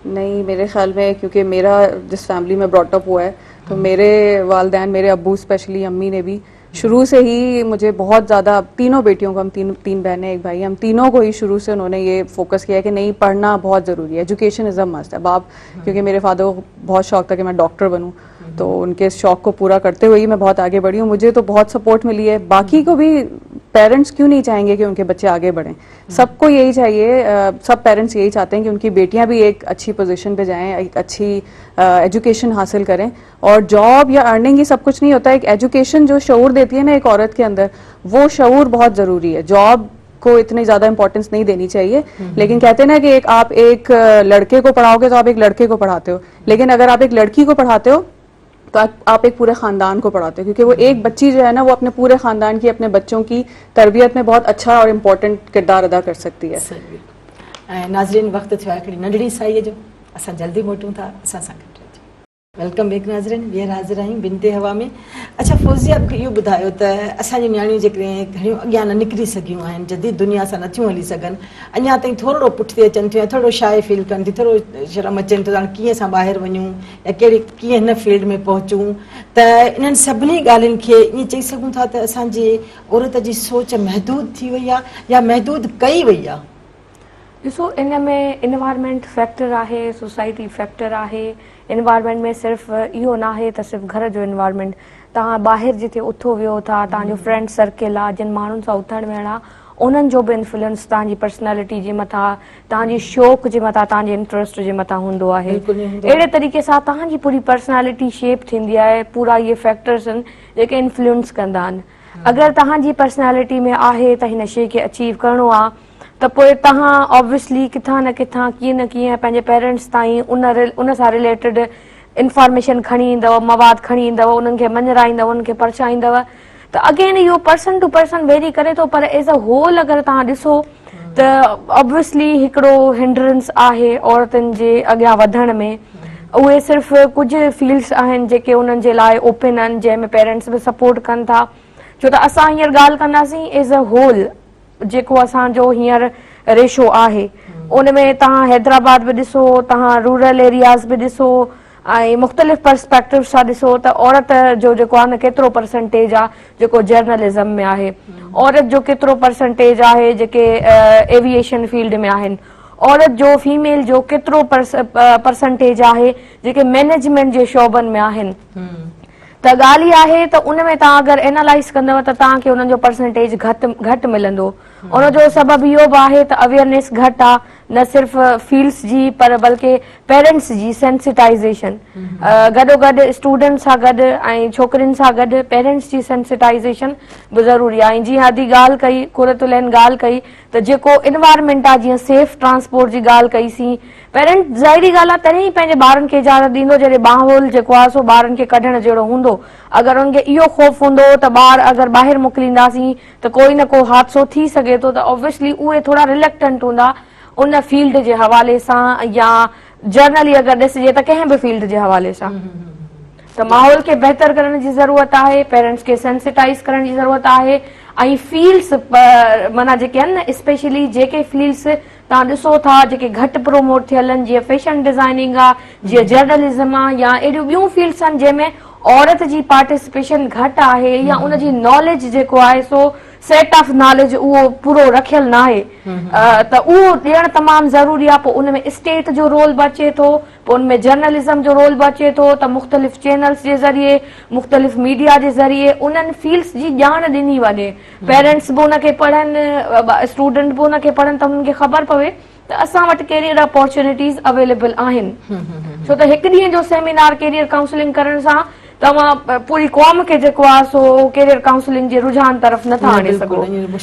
नहीं, मेरे ख्याल में क्योंकि मेरा जिस फैमिली में ब्रॉटअप हुआ है तो मेरे वालिदैन, मेरे अब्बू स्पेशली, अम्मी ने भी शुरू से ही मुझे बहुत ज़्यादा, तीनों बेटियों को, हम तीन बहनें एक भाई, हम तीनों को ही शुरू से उन्होंने ये फोकस किया कि नहीं पढ़ना बहुत ज़रूरी है, एजुकेशन इज़ अ मस्ट। अब आप, क्योंकि मेरे फादर को बहुत शौक था कि मैं डॉक्टर बनूं, तो उनके इस शौक को पूरा करते हुए ही मैं बहुत आगे बढ़ी हूँ। मुझे तो बहुत सपोर्ट मिली है, बाकी को भी पेरेंट्स क्यों नहीं चाहेंगे कि उनके बच्चे आगे बढ़ें, सबको यही चाहिए, सब पेरेंट्स यही चाहते हैं कि उनकी बेटियां भी एक अच्छी पोजीशन पे जाएं, एक अच्छी एजुकेशन हासिल करें। और जॉब या अर्निंग ये सब कुछ नहीं होता, एक एजुकेशन जो शऊर देती है ना एक औरत के अंदर, वो शऊर बहुत ज़रूरी है। जॉब को इतनी ज़्यादा इंपॉर्टेंस नहीं देनी चाहिए, लेकिन कहते हैं ना कि आप एक लड़के को पढ़ाओगे तो आप एक लड़के को पढ़ाते हो, लेकिन अगर आप एक लड़की को पढ़ाते हो तो आप एक पूरे खानदान को पढ़ाते हो, क्योंकि वो एक बच्ची जो है ना वो अपने पूरे खानदान की, अपने बच्चों की तरबियत में बहुत अच्छा और इम्पोर्टेंट किरदार अदा कर सकती है। नाज़रीन, वक्त थियो आहे हिकिड़ी नंढड़ी साईअ जो, असां जल्दी मोटूं था, असां सां गॾु रहिजो। वेलकम बैक नाज़रीन, ॿीहर हाज़िर आहियूं बिनते हवा में। अच्छा फौजिया, मूंखे इहो ॿुधायो त असांजी नियाणियूं जेकॾहिं घणियूं अॻियां न निकिरी सघियूं आहिनि, जदीद दुनिया सां नथियूं हली सघनि, अञा ताईं थोरो पुठिते अचनि थियूं, थोरो शाय फील कनि थियूं, थोरो शर्म अचनि थो, हाणे कीअं असां ॿाहिरि वञूं या कीअं हिन फील्ड में पहुचूं, त इन्हनि सभिनी ॻाल्हियुनि खे ईअं चई सघूं था त असांजे औरत जी सोच महदूद थी वई आहे या महदूद कई वई आहे? ॾिसो, इन में इन्वायरमेंट फैक्टर आहे, सोसाइटी फैक्टर आहे। इन्वायरमेंट में सिर्फ़ु इहो न आहे त सिर्फ़ु घर जो इन्वायरमेंट, तव्हां ॿाहिरि जिते उथो वियो था, तव्हांजो फ्रेंड सर्किल आहे, जिन माण्हुनि सां उथण वेहण आहे, उन्हनि जो बि इन्फ्लुएंस तव्हांजी पर्सनैलिटी जे मथां, तव्हांजी शौक़ जे मथां, तव्हांजे इंट्रस्ट जे मथां हूंदो आहे। अहिड़े तरीक़े सां तव्हांजी पूरी पर्सनैलिटी शेप थींदी आहे। पूरा इहे फैक्टर्स आहिनि जेके इन्फ्लुएंस कंदा आहिनि। अगरि तव्हांजी पर्सनैलिटी में आहे त हिन शइ खे अचीव करिणो आहे, त पोइ तव्हां ऑब्वियसली किथां न किथां कीअं न कीअं पंहिंजे पेरेंट्स ताईं उन सां रिलेटेड इंफॉर्मेशन खणी ईंदव, मवाद खणी ईंदव, उन्हनि खे मञराईंदव, उन्हनि खे परचाईंदव। त अगेन इहो पर्सन टू पर्सन वेरी करे थो, पर एज़ अ होल अगरि तव्हां ॾिसो त ऑब्वियसली हिकिड़ो हिंड्रेंस आहे औरतुनि जे अॻियां वधण में। उहे सिर्फ़ु कुझु फील्ड्स आहिनि जेके उन्हनि जे लाइ ओपन आहिनि, जंहिंमें पेरेंट्स बि सपोर्ट कनि था। छो त असां हींअर ॻाल्हि कंदासीं एज़ अ होल, जेको असांजो हींअर रेशो आहे, उन में तव्हां हैदराबाद बि ॾिसो, तव्हां रूरल एरियाज़ बि ॾिसो, ऐं मुख़्तलिफ़ पर्सपेक्टिव सां ॾिसो त औरत जो जेको आहे न केतिरो परसेंटेज आहे जेको जर्नलिज़म में आहे, औरत जो केतिरो परसेंटेज आहे जेके एविएशन फील्ड में आहिनि, औरत जो फीमेल जो केतिरो परसेंटेज आहे जेके मैनेजमेंट जे शोबनि में आहिनि। त ॻाल्हि इहा आहे त उन में तव्हां अगरि एनालाइज़ कंदव त तव्हांखे उन्हनि जो परसेंटेज घटि मिलंदो। उनजो सबबु इहो बि आहे त अवेयरनेस घटि आहे, न सिर्फ़ फील्ड्स जी पर बल्कि पेरेंट्स जी सेंसिटाइज़ेशन, गॾोगॾु स्टूडेंट्स सां गॾु ऐं छोकिरियुनि सां गॾु पेरेंट्स जी सेंसिटाइज़ेशन बि ज़रूरी आहे। ऐं जीअं अदी ॻाल्हि कई, कुरतुलैन ॻाल्हि कई त जेको इन्वायरमेंट आहे, जीअं सेफ ट्रांसपोर्ट जी ॻाल्हि कईसीं, पेरेंट ज़ाहिरी ॻाल्हि आहे तॾहिं ई पंहिंजे ॿारनि खे इजाज़त ॾींदो जॾहिं माहौल जेको आहे सो ॿारनि खे कढण जहिड़ो हूंदो। अगरि उनखे इहो ख़ौफ़ हूंदो त ॿार अगरि ॿाहिरि मोकिलींदासीं त कोई न को हादसो थी सघे थो, त ऑब्वियसली उहे थोरा रिलेक्टेंट हूंदा उन फील्ड जे हवाले सां, या जर्नली अगरि ॾिसिजे त कंहिं बि फील्ड जे हवाले सां। त माहौल खे बहितर करण जी ज़रूरत आहे, पेरेंट्स खे सेंसिटाइज़ करण जी ज़रूरत आहे, ऐं फील्ड्स माना जेके आहिनि न, स्पेशली जेके फील्ड्स तव्हां ॾिसो था जेके घटि प्रोमोट थियल आहिनि, जीअं फैशन डिज़ाइनिंग आहे, जीअं जर्नलिज़म आहे, या अहिड़ियूं ॿियूं फील्ड्स आहिनि जंहिंमें औरत जी पार्टिसिपेशन घटि आहे, या उनजी नॉलेज जेको आहे सो सेट ऑफ नॉलेज उहो पूरो रखियल न आहे, त उहो ॾियणु तमामु ज़रूरी आहे। पोइ उनमें स्टेट जो रोल बि अचे थो, पोइ उनमें जर्नलिज़म जो रोल बि अचे थो, त मुख़्तलिफ़ चैनल्स जे ज़रिए, मुख़्तलिफ़ मीडिया जे ज़रिए उन्हनि फील्ड्स जी ॼाण ॾिनी वञे, पेरेंट्स बि उनखे पढ़नि, स्टूडेंट बि उनखे पढ़नि, त उन्हनि खे ख़बर पवे त असां वटि कहिड़ी अपॉर्चुनिटीज़ अवेलेबल आहिनि। छो त हिकु ॾींहं जो सेमिनार कैरियर काउंसलिंग करण सां तव्हां पूरी क़ौम खे जेको आहे सो कैरियर काउंसलिंग जे रुझान तरफ़ नथा आणे सघो।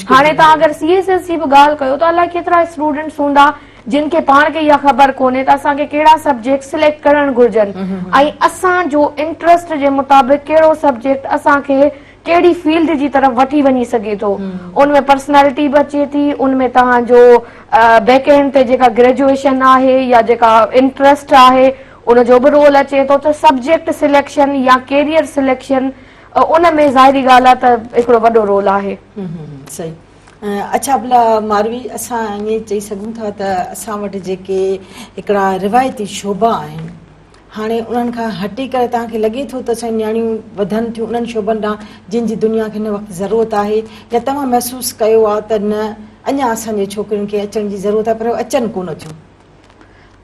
हाणे तव्हां अगरि CSS जी बि ॻाल्हि कयो त अलाए केतिरा स्टूडेंट्स हूंदा जिन खे पाण खे इहा ख़बर कोन्हे त असांखे कहिड़ा सब्जेक्ट सिलेक्ट करणु घुरिजनि, ऐं असांजो इंट्रस्ट जे मुताबिक़ कहिड़ो सब्जेक्ट असांखे कहिड़ी फील्ड जी तरफ़ वठी वञी सघे थो। उनमें पर्सनैलिटी बि अचे थी, उनमें तव्हांजो बैक एंड ते जेका ग्रेजुएशन आहे या जेका इंट्रस्ट आहे उनजो बि रोल अचे थो। त सब्जेक्ट सिलेक्शन या कैरियर सिलेक्शन उन में ज़ाहिरी ॻाल्हि आहे त हिकिड़ो वॾो रोल आहे। सही। अच्छा भला मारवी, असां ईअं चई सघूं था त असां वटि जेके हिकिड़ा रिवायती शोबा आहिनि, हाणे उन्हनि खां हटी करे तव्हांखे लॻे थो त असां नियाणियूं वधनि थियूं उन्हनि शोबनि ॾांहुं जिन जी दुनिया खे हिन वक़्तु ज़रूरत आहे, या तव्हां महसूसु कयो आहे त न अञा असांजे छोकिरियुनि खे अचण जी ज़रूरत आहे पर अचनि कोन थियूं?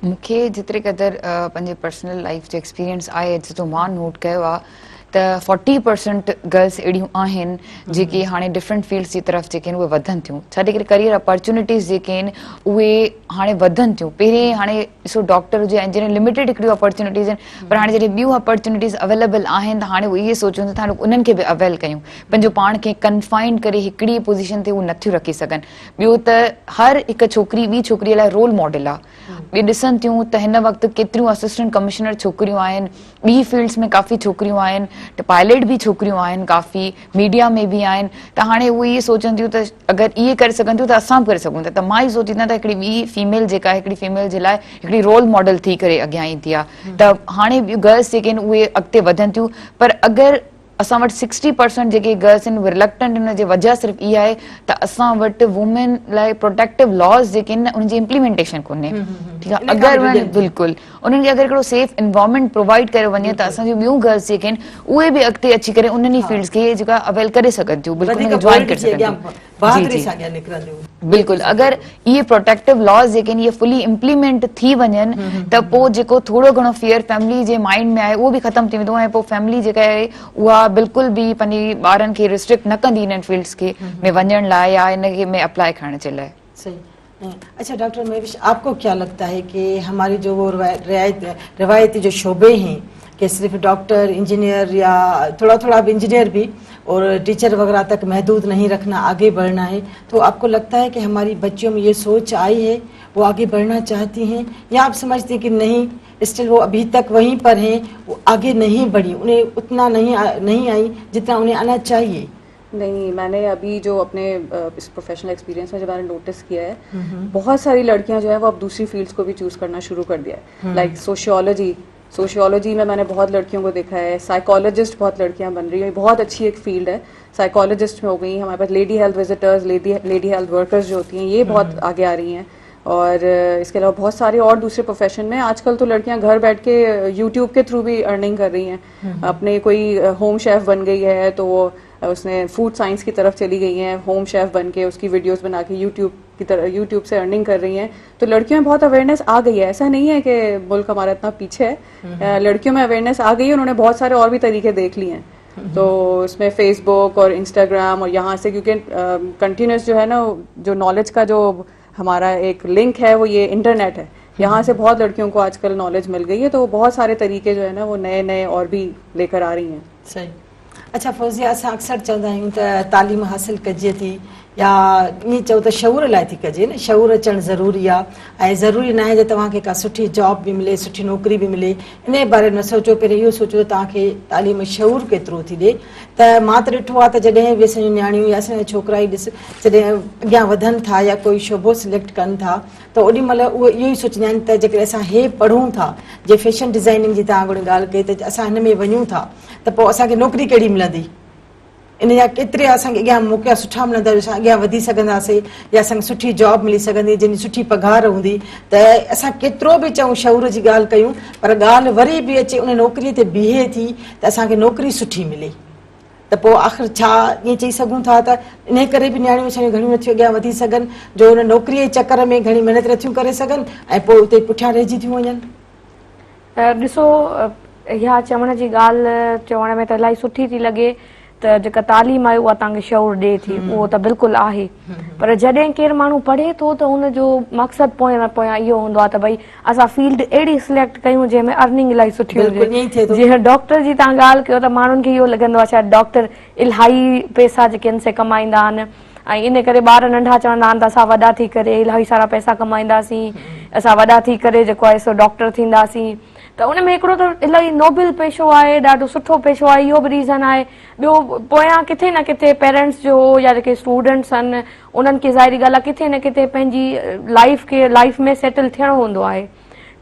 मूंखे जेतिरे क़दुरु पंहिंजे पर्सनल लाइफ जो एक्सपीरियंस आहे, जेको मां नोट कयो आहे त 40% गर्ल्स अहिड़ियूं आहिनि जेके हाणे डिफरेंट फील्ड्स जी तरफ़ जेके आहिनि उहे वधनि थियूं, छाजे करे करियर अपॉर्चुनिटीज़ जेके आहिनि उहे हाणे वधनि थियूं। पहिरें हाणे ॾिसो डॉक्टर हुजे, इंजीनियर, लिमिटेड हिकिड़ियूं अपॉर्चुनिटीज़ आहिनि, पर हाणे जॾहिं ॿियूं अपॉर्चुनिटीज़ अवेलेबल आहिनि त हाणे उहे इहे सोचनि था हाणे उन्हनि खे बि अवेल कयूं, पंहिंजो पाण खे कन्फाइंड करे हिकिड़ी पोज़ीशन ते उहे नथियूं रखी सघनि। ॿियो त हर हिकु छोकिरी ॿी छोकिरीअ लाइ रोल मॉडल आहे। ॿियो ॾिसनि थियूं त हिन वक़्तु केतिरियूं असिस्टेंट कमिश्नर छोकिरियूं आहिनि, ॿी फील्ड्स में काफ़ी छोकिरियूं आहिनि, त पायलट बि छोकिरियूं आहिनि, काफ़ी मीडिया में बि आहिनि। त हाणे उहे इहे सोचनि थियूं त अगरि इहे करे सघनि थियूं त असां बि करे सघूं था। त मां ई सोचींदा त हिकिड़ी ॿी फीमेल जेका आहे हिकिड़ी फीमेल जे लाइ हिकिड़ी रोल मॉडल थी करे अॻियां ईंदी आहे। त हाणे ॿियूं गर्ल्स जेके आहिनि उहे अॻिते वधनि थियूं, पर अगरि असां वटि 60% जेके गर्ल्स आहिनि उहे रिलक्टेंट, हिन जी वजह सिर्फ़ु इहा आहे त असां वटि वुमेन लाइ प्रोटेक्टिव लॉस जेके आहिनि उनजी इम्प्लीमेंटेशन कोन्हे। ठीकु आहे, अगरि उन्हनि बिल्कुलु उन्हनि खे अगरि हिकिड़ो सेफ इन्वायरमेंट प्रोवाइड कयो वञे त असांजूं ॿियूं गर्ल्स जेके आहिनि उहे बि अॻिते अची करे उन्हनि फील्ड्स खे जेका अवेल करे सघनि थियूं, बिल्कुलु जॉइन करे सघनि थियूं। बिल्कुलु, अगरि इहे प्रोटेक्टिव लॉस जेके आहिनि इहे फुली इम्प्लीमेंट थी वञनि त पोइ जेको थोरो घणो फियर फैमिली जे माइंड में आहे उहो बि ख़तमु थी वेंदो, ऐं पोइ फैमिली जेका आहे उहा बिल्कुलु बि पंहिंजी ॿारनि खे रिस्ट्रिक्ट न कंदी इन्हनि फील्ड्स खे में वञण लाइ या इनखे में अप्लाई करण जे लाइ। सही। अच्छा डॉक्टर महविश, आपको क्या लगता है कि हमारी जो वो रिवायती जो शोबे हैं कि सिर्फ डॉक्टर, इंजीनियर या थोड़ा थोड़ा अब इंजीनियर भी और टीचर वगैरह तक महदूद नहीं रखना, आगे बढ़ना है, तो आपको लगता है कि हमारी बच्चियों में ये सोच आई है, वो आगे बढ़ना चाहती हैं, या आप समझते हैं कि नहीं स्टिल वो अभी तक वहीं पर हैं, वो आगे नहीं बढ़ी, उन्हें उतना नहीं आई जितना उन्हें आना चाहिए? नहीं, मैंने अभी जो अपने इस प्रोफेशनल एक्सपीरियंस में जो मैंने नोटिस किया है, बहुत सारी लड़कियां जो है वो अब दूसरी फील्ड्स को भी चूज करना शुरू कर दिया है। लाइक सोशियोलॉजी में मैंने बहुत लड़कियों को देखा है, साइकोलॉजिस्ट बहुत लड़कियां बन रही हैं, बहुत अच्छी एक फील्ड है। साइकोलॉजिस्ट में हो गई, हमारे पास lady health visitors, lady health workers जो होती हैं ये बहुत आगे आ रही हैं। اور اس کے علاوہ بہت سارے اور دوسرے پروفیشن میں آج کل تو لڑکیاں گھر بیٹھ کے یوٹیوب کے تھرو بھی ارننگ کر رہی ہیں. اپنے کوئی ہوم شیف بن گئی ہے تو وہ اس نے فوڈ سائنس کی طرف چلی گئی ہیں, ہوم شیف بن کے اس کی ویڈیوز بنا کے یوٹیوب سے ارننگ کر رہی ہیں. تو لڑکیوں میں بہت اویئرنیس آ گئی ہے, ایسا نہیں ہے کہ ملک ہمارا اتنا پیچھے ہے, لڑکیوں میں اویئرنیس آ گئی ہے, انہوں نے بہت سارے اور بھی طریقے دیکھ لیے ہیں. تو اس میں فیس بک اور انسٹاگرام اور یہاں سے کیونکہ کنٹینیوس جو ہے نا جو نالج کا جو ہمارا ایک لنک ہے وہ یہ انٹرنیٹ ہے, یہاں سے بہت لڑکیوں کو آج کل نالج مل گئی ہے, تو بہت سارے طریقے جو ہے نا وہ نئے نئے اور بھی لے کر آ رہی ہیں. صحیح. اچھا فوزیہ, اصل اکثر چवंदा आहियूं त तालीम हासिल कजे थी या ईअं चओ त शऊर लाइ थी कजे न, शऊर अचणु ज़रूरी आहे. ऐं ज़रूरी न आहे त तव्हांखे का सुठी जॉब बि मिले, सुठी नौकिरी बि मिले, इन जे बारे में सोचो. पहिरीं इहो सोचो त तव्हांखे तालीम शऊर केतिरो थी ॾे. त मां त ॾिठो आहे त जॾहिं बि असांजूं नियाणियूं या असांजा छोकिरा ई ॾिस जॾहिं अॻियां वधनि था या कोई शोबो सिलेक्ट कनि था त ओॾी महिल उहे इहो ई सोचंदा आहिनि त जेकॾहिं असां हे पढ़ूं था, जे फैशन डिज़ाइनिंग जी तव्हां ॻाल्हि कई त असां हिन में वञूं था त पोइ असांखे नौकिरी कहिड़ी मिलंदी, इन जा केतिरे असांखे अॻियां मौक़ा सुठा मिलंदा, असां अॻियां वधी सघंदासीं या असांखे सुठी जॉब मिली सघंदी जंहिंजी सुठी पघार हूंदी. त असां केतिरो बि चऊं शऊर जी ॻाल्हि कयूं, पर ॻाल्हि वरी बि अचे उन नौकिरीअ ते बीहे थी त असांखे नौकिरी सुठी मिले. त पोइ आख़िर छा ईअं चई सघूं था त इन करे बि नियाणियूं असांजूं घणियूं नथियूं अॻियां वधी सघनि जो हुन नौकिरीअ जे चकर में घणी महिनत नथियूं करे सघनि ऐं पोइ उते पुठियां रहिजी थियूं वञनि. ॾिसो, इहा चवण जी ॻाल्हि चवण में त इलाही सुठी थी लॻे त जेका तालीम आहे उहा तव्हांखे शऊर ॾिए थी, उहो त बिल्कुलु आहे. पर जॾहिं केरु माण्हू पढ़े थो त हुनजो मक़सदु पोयां पोयां इहो हूंदो आहे त भई असां फील्ड अहिड़ी सिलेक्ट कयूं जंहिंमें अर्निंग इलाही सुठी हुजे. जीअं डॉक्टर जी तव्हां ॻाल्हि कयो त माण्हुनि खे इहो लॻंदो आहे शायदि डॉक्टर इलाही पैसा जेके आहिनि से कमाईंदा आहिनि, ऐं इन करे ॿार नंढा चवंदा आहिनि त असां वॾा थी करे इलाही सारा पैसा कमाईंदासीं, असां वॾा थी करे जेको आहे सो डॉक्टर थींदासीं. त उन में हिकिड़ो त इलाही नोबल पेशो आहे, ॾाढो सुठो पेशो आहे, इहो बि रीज़न आहे. ॿियो पोयां किथे न किथे पेरेंट्स जो या जेके स्टूडेंट्स आहिनि उन्हनि खे ज़ाहिरी ॻाल्हि आहे किथे न किथे पंहिंजी लाइफ में सेटल थियणो हूंदो आहे.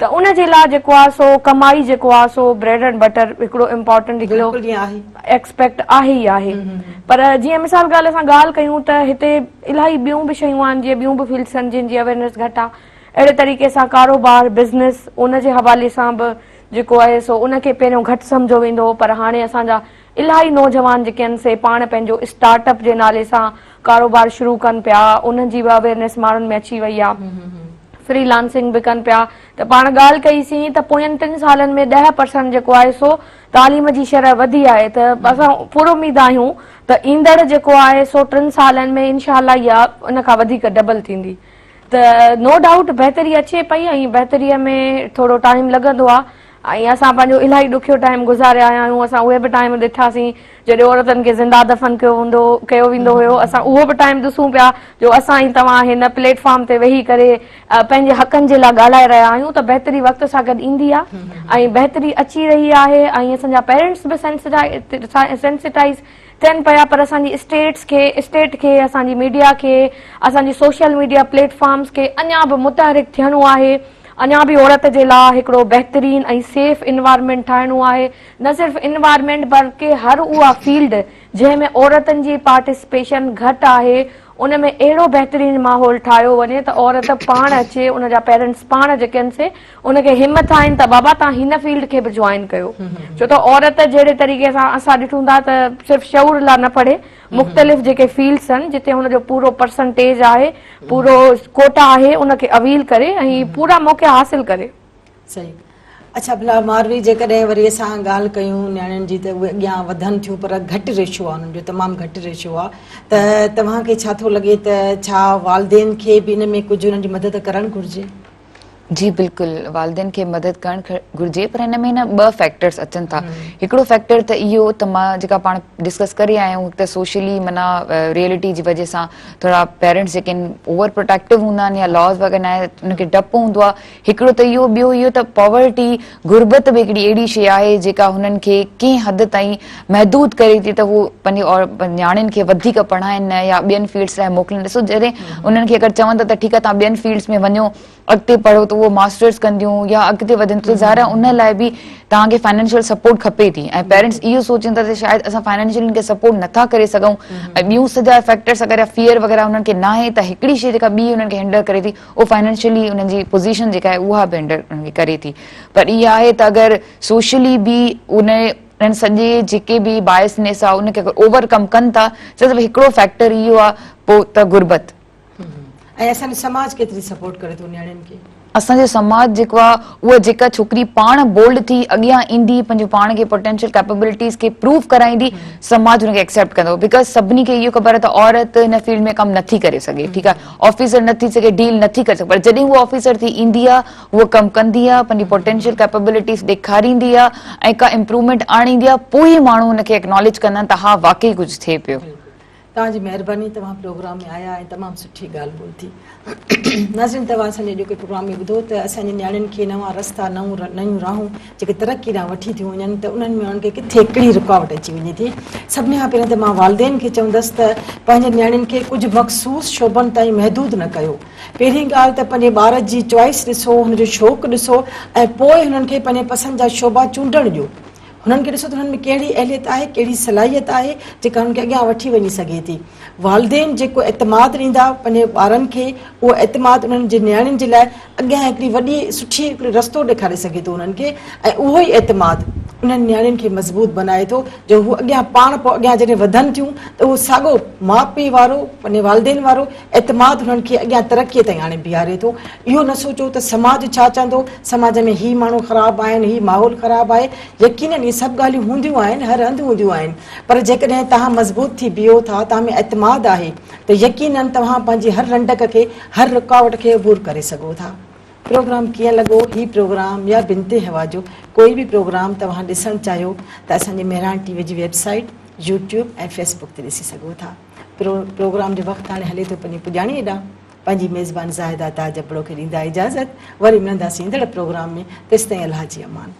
त उन जे लाइ जेको आहे सो कमाई जेको आहे सो ब्रेड एंड बटर हिकिड़ो इम्पोर्टेंट हिकिड़ो एक्सपेक्ट आहे ई आहे. पर जीअं मिसाल ॻाल्हि असां ॻाल्हि कयूं त हिते इलाही ॿियूं बि शयूं आहिनि, जीअं ॿियूं बि फील्ड्स आहिनि जिन जी अवेयरनेस घटि आहे. अहिड़े तरीक़े सां कारोबार बिज़नेस उन जे हवाले सां बि जेको आहे सो उनखे पहिरियों घटि सम्झो वेंदो हो, पर हाणे असांजा इलाही नौजवान जेके आहिनि से पाण पंहिंजो स्टार्टअप जे नाले सां कारोबार शुरू कनि पिया, उन्हनि जी बि अवेयरनेस माण्हुनि में अची वई आहे. फ्रीलांसिंग बि कनि पिया. त पाण ॻाल्हि कईसीं त पोयनि 3 सालनि में 10% जेको आहे सो तालीम जी शरह वधी आहे. त असां पूरो उमेद आहियूं त ईंदड़ जेको आहे सो 3 सालनि में इनशाला इहा उन खां वधीक डबल थींदी. त नो डाउट बहितरी अचे पई, ऐं बहितरीअ में थोरो टाइम लॻंदो आहे, ऐं असां पंहिंजो इलाही ॾुखियो टाइम गुज़ारिया आहियूं. असां उहे बि टाइम ॾिठासीं जॾहिं औरतुनि खे ज़िंदा दफ़न कयो वेंदो हुयो. असां उहो बि टाइम ॾिसूं पिया जो असां ई तव्हां हिन प्लेटफॉर्म ते वेही करे पंहिंजे हक़नि जे लाइ ॻाल्हाए रहिया आहियूं. त बहितरी वक़्त सां गॾु ईंदी आहे ऐं बहितरी अची रही आहे, ऐं असांजा पेरेंट्स बि सेंसिटाइज़ थियनि पिया. पर असांजी स्टेट खे असांजी मीडिया खे, असांजी सोशल मीडिया प्लेटफॉर्म्स खे अञा बि मुतहरिक थियणो आहे. अञा बि औरत जे लाइ हिकिड़ो बहितरीन ऐं सेफ इन्वायरमेंट ठाहिणो आहे. न सिर्फ़ु इन्वायरमेंट बल्कि हर उहा फील्ड जंहिंमें औरतुनि जी पार्टिसिपेशन घटि आहे उन में अहिड़ो बहितरीन माहौल ठाहियो वञे त औरत पाण अचे, उनजा पेरेंट्स पाण जेके आहिनि से उनखे हिमत आहिनि त बाबा तव्हां हिन फील्ड खे बि जॉइन कयो. छो त औरत जहिड़े तरीक़े सां असां ॾिठूं था त सिर्फ़ु शऊर लाइ न पढ़े, मुख़्तलिफ़ जेके फील्ड्स आहिनि जिते हुनजो पूरो परसेंटेज आहे, पूरो कोटा आहे, उनखे अवील करे ऐं पूरा मौक़ा हासिल करे. सही. अच्छा भला मारवी जेकॾहिं वरी असां ॻाल्हि कयूं नियाणियुनि जी त उहे अॻियां वधनि थियूं पर घटि रेशियो आहे उन्हनि जो, तमामु घटि रेशियो आहे. त तव्हांखे छा थो लॻे त छा वालदेन खे बि इन में कुझु उन्हनि जी मदद करणु घुरिजे? जी बिल्कुल, वालदेन खे मदद करणु घुरिजे, पर हिन में न 2 फैक्टर्स अचनि था. हिकिड़ो फैक्टर त इहो त मां जेका पाण डिस्कस करे आया आहियूं त सोशली माना रियलिटी जी वजह सां थोरा पेरेंट्स जेके आहिनि ओवर प्रोटेक्टिव हूंदा आहिनि या लॉस वग़ैरह न आहे, उनखे डपु हूंदो आहे. हिकिड़ो त इहो, ॿियो इहो त पॉवर्टी, गुरबत बि हिकिड़ी अहिड़ी शइ आहे जेका हुननि खे कंहिं हद ताईं महदूद करे थी त उहो पंहिंजे नियाणियुनि खे वधीक पढ़ाइनि या ॿियनि फील्ड्स लाइ मोकिलनि. ॾिसो जॾहिं उन्हनि खे अगरि चवनि था त ठीकु आहे तव्हां ॿियनि फील्ड्स में वञो अॻिते पढ़ो त उहो मास्टर्स कंदियूं या अॻिते वधनि त ज़ाहिर आहे उन लाइ बि तव्हांखे फाइनेंशियल सपोर्ट खपे थी ऐं पेरेंट्स इहो सोचनि था त शायदि असां फाइनेंशियली उनखे सपोर्ट नथा करे सघूं ऐं ॿियूं सॼा फैक्टर्स अगरि फियर वग़ैरह उन्हनि खे न आहे त हिकिड़ी शइ जेका ॿी उन्हनि खे हिंडर करे थी उहो फाइनेंशियली उन्हनि जी पोज़ीशन जेका आहे उहा बि हिंडर उन्हनि खे करे थी पर इहा आहे त अगरि सोशली बि उन्हनि सॼे जेके बि बायसनेस आहे उनखे अगरि ओवरकम कनि था सिर्फ़ु हिकिड़ो फैक्टर इहो आहे पोइ त गुरबत ऐं असांजो समाज केतिरी सपोर्ट करे थो नियाणियुनि खे असांजो समाज जेको आहे उहा जेका छोकिरी पाण बोल्ड थी अॻियां ईंदी पंहिंजो पाण खे पोटेंशियल कैपेबिलिटीज़ खे प्रूव कराईंदी समाज हुनखे एक्सेप्ट कंदो बिकॉज सभिनी खे इहो ख़बर आहे त औरत हिन फील्ड में कमु नथी करे सघे ठीकु आहे ऑफिसर नथी सघे डील नथी करे सघे पर जॾहिं उहा ऑफिसर थी ईंदी आहे उहा कमु कंदी आहे पंहिंजी पोटेंशियल कैपेबिलिटीज़ ॾेखारींदी आहे ऐं का इम्प्रूवमेंट आणींदी आहे पोइ ई माण्हू हुनखे एक्नॉलेज कंदा आहिनि त हा वाकई कुझु थिए पियो तव्हांजी महिरबानी तव्हां प्रोग्राम में आया ऐं तमामु सुठी ॻाल्हि ॿोल थी नाज़रीन तव्हां असांजे जेके प्रोग्राम में ॿुधो त असांजे नियाणियुनि खे नवां रस्ता नयूं राहूं जेके तरक़ी ॾांहुं वठी थियूं वञनि त उन्हनि में उन्हनि खे किथे कहिड़ी रुकावट अची वञे थी सभिनी खां पहिरियों त मां वालदेन खे चवंदसि त पंहिंजे नियाणियुनि खे कुझु मख़सूस शोबनि ताईं महदूद न कयो पहिरीं ॻाल्हि त पंहिंजे ॿार जी चॉइस ॾिसो हुनजो शौक़ु ॾिसो ऐं पोइ हुननि खे पंहिंजे पसंदि जा शोबा चूंडणु ॾियो हुननि खे ॾिसो त हुननि में कहिड़ी अहलियत आहे कहिड़ी सलाहियत आहे जेका हुननि खे अॻियां वठी वञी सघे थी वालदेन जेको एतमाद ॾींदा पंहिंजे ॿारनि खे उहो एतमाद उन्हनि जे नियाणियुनि जे लाइ अॻियां हिकिड़ी वॾी सुठी हिकिड़ो रस्तो ॾेखारे सघे थो उन्हनि खे ऐं उहो ई एतमाद उन्हनि नियाणियुनि खे मज़बूत बनाए थो जो हू अॻियां पाण पोइ अॻियां जॾहिं वधनि थियूं त उहो साॻियो माउ पीउ वारो पंहिंजे वालदेन वारो एतमाद हुननि खे अॻियां तरक़ीअ ताईं हाणे बीहारे थो इहो न सोचो त समाज छा चवंदो समाज में ही माण्हू ख़राबु आहिनि ही माहौल ख़राबु आहे यकीननि इहे सभु ॻाल्हियूं हूंदियूं आहिनि हर हंधि हूंदियूं आहिनि पर जेकॾहिं तव्हां मज़बूत थी बीहो था तव्हां में एतमाद आहे त यकीननि तव्हां पंहिंजी हर रंडक खे हर रुकावट खे अबूर करे सघो था प्रोग्राम कीअं लॻो ही प्रोग्राम या बिनते हवा जो कोई बि प्रोग्राम तव्हां ॾिसणु चाहियो त असांजे मेहरान टीवी जी वेबसाइट यूट्यूब ऐं फेसबुक ते ॾिसी सघो था प्रोग्राम जो वक़्तु हाणे हले थो पंहिंजी पुॼाणी ॾांहुं पंहिंजी मेज़बान ज़ाहिदा ताज जबड़ो खे ॾींदा इजाज़त वरी मिलंदासीं ईंदड़ प्रोग्राम में तेसिताईं अलाह जी अमान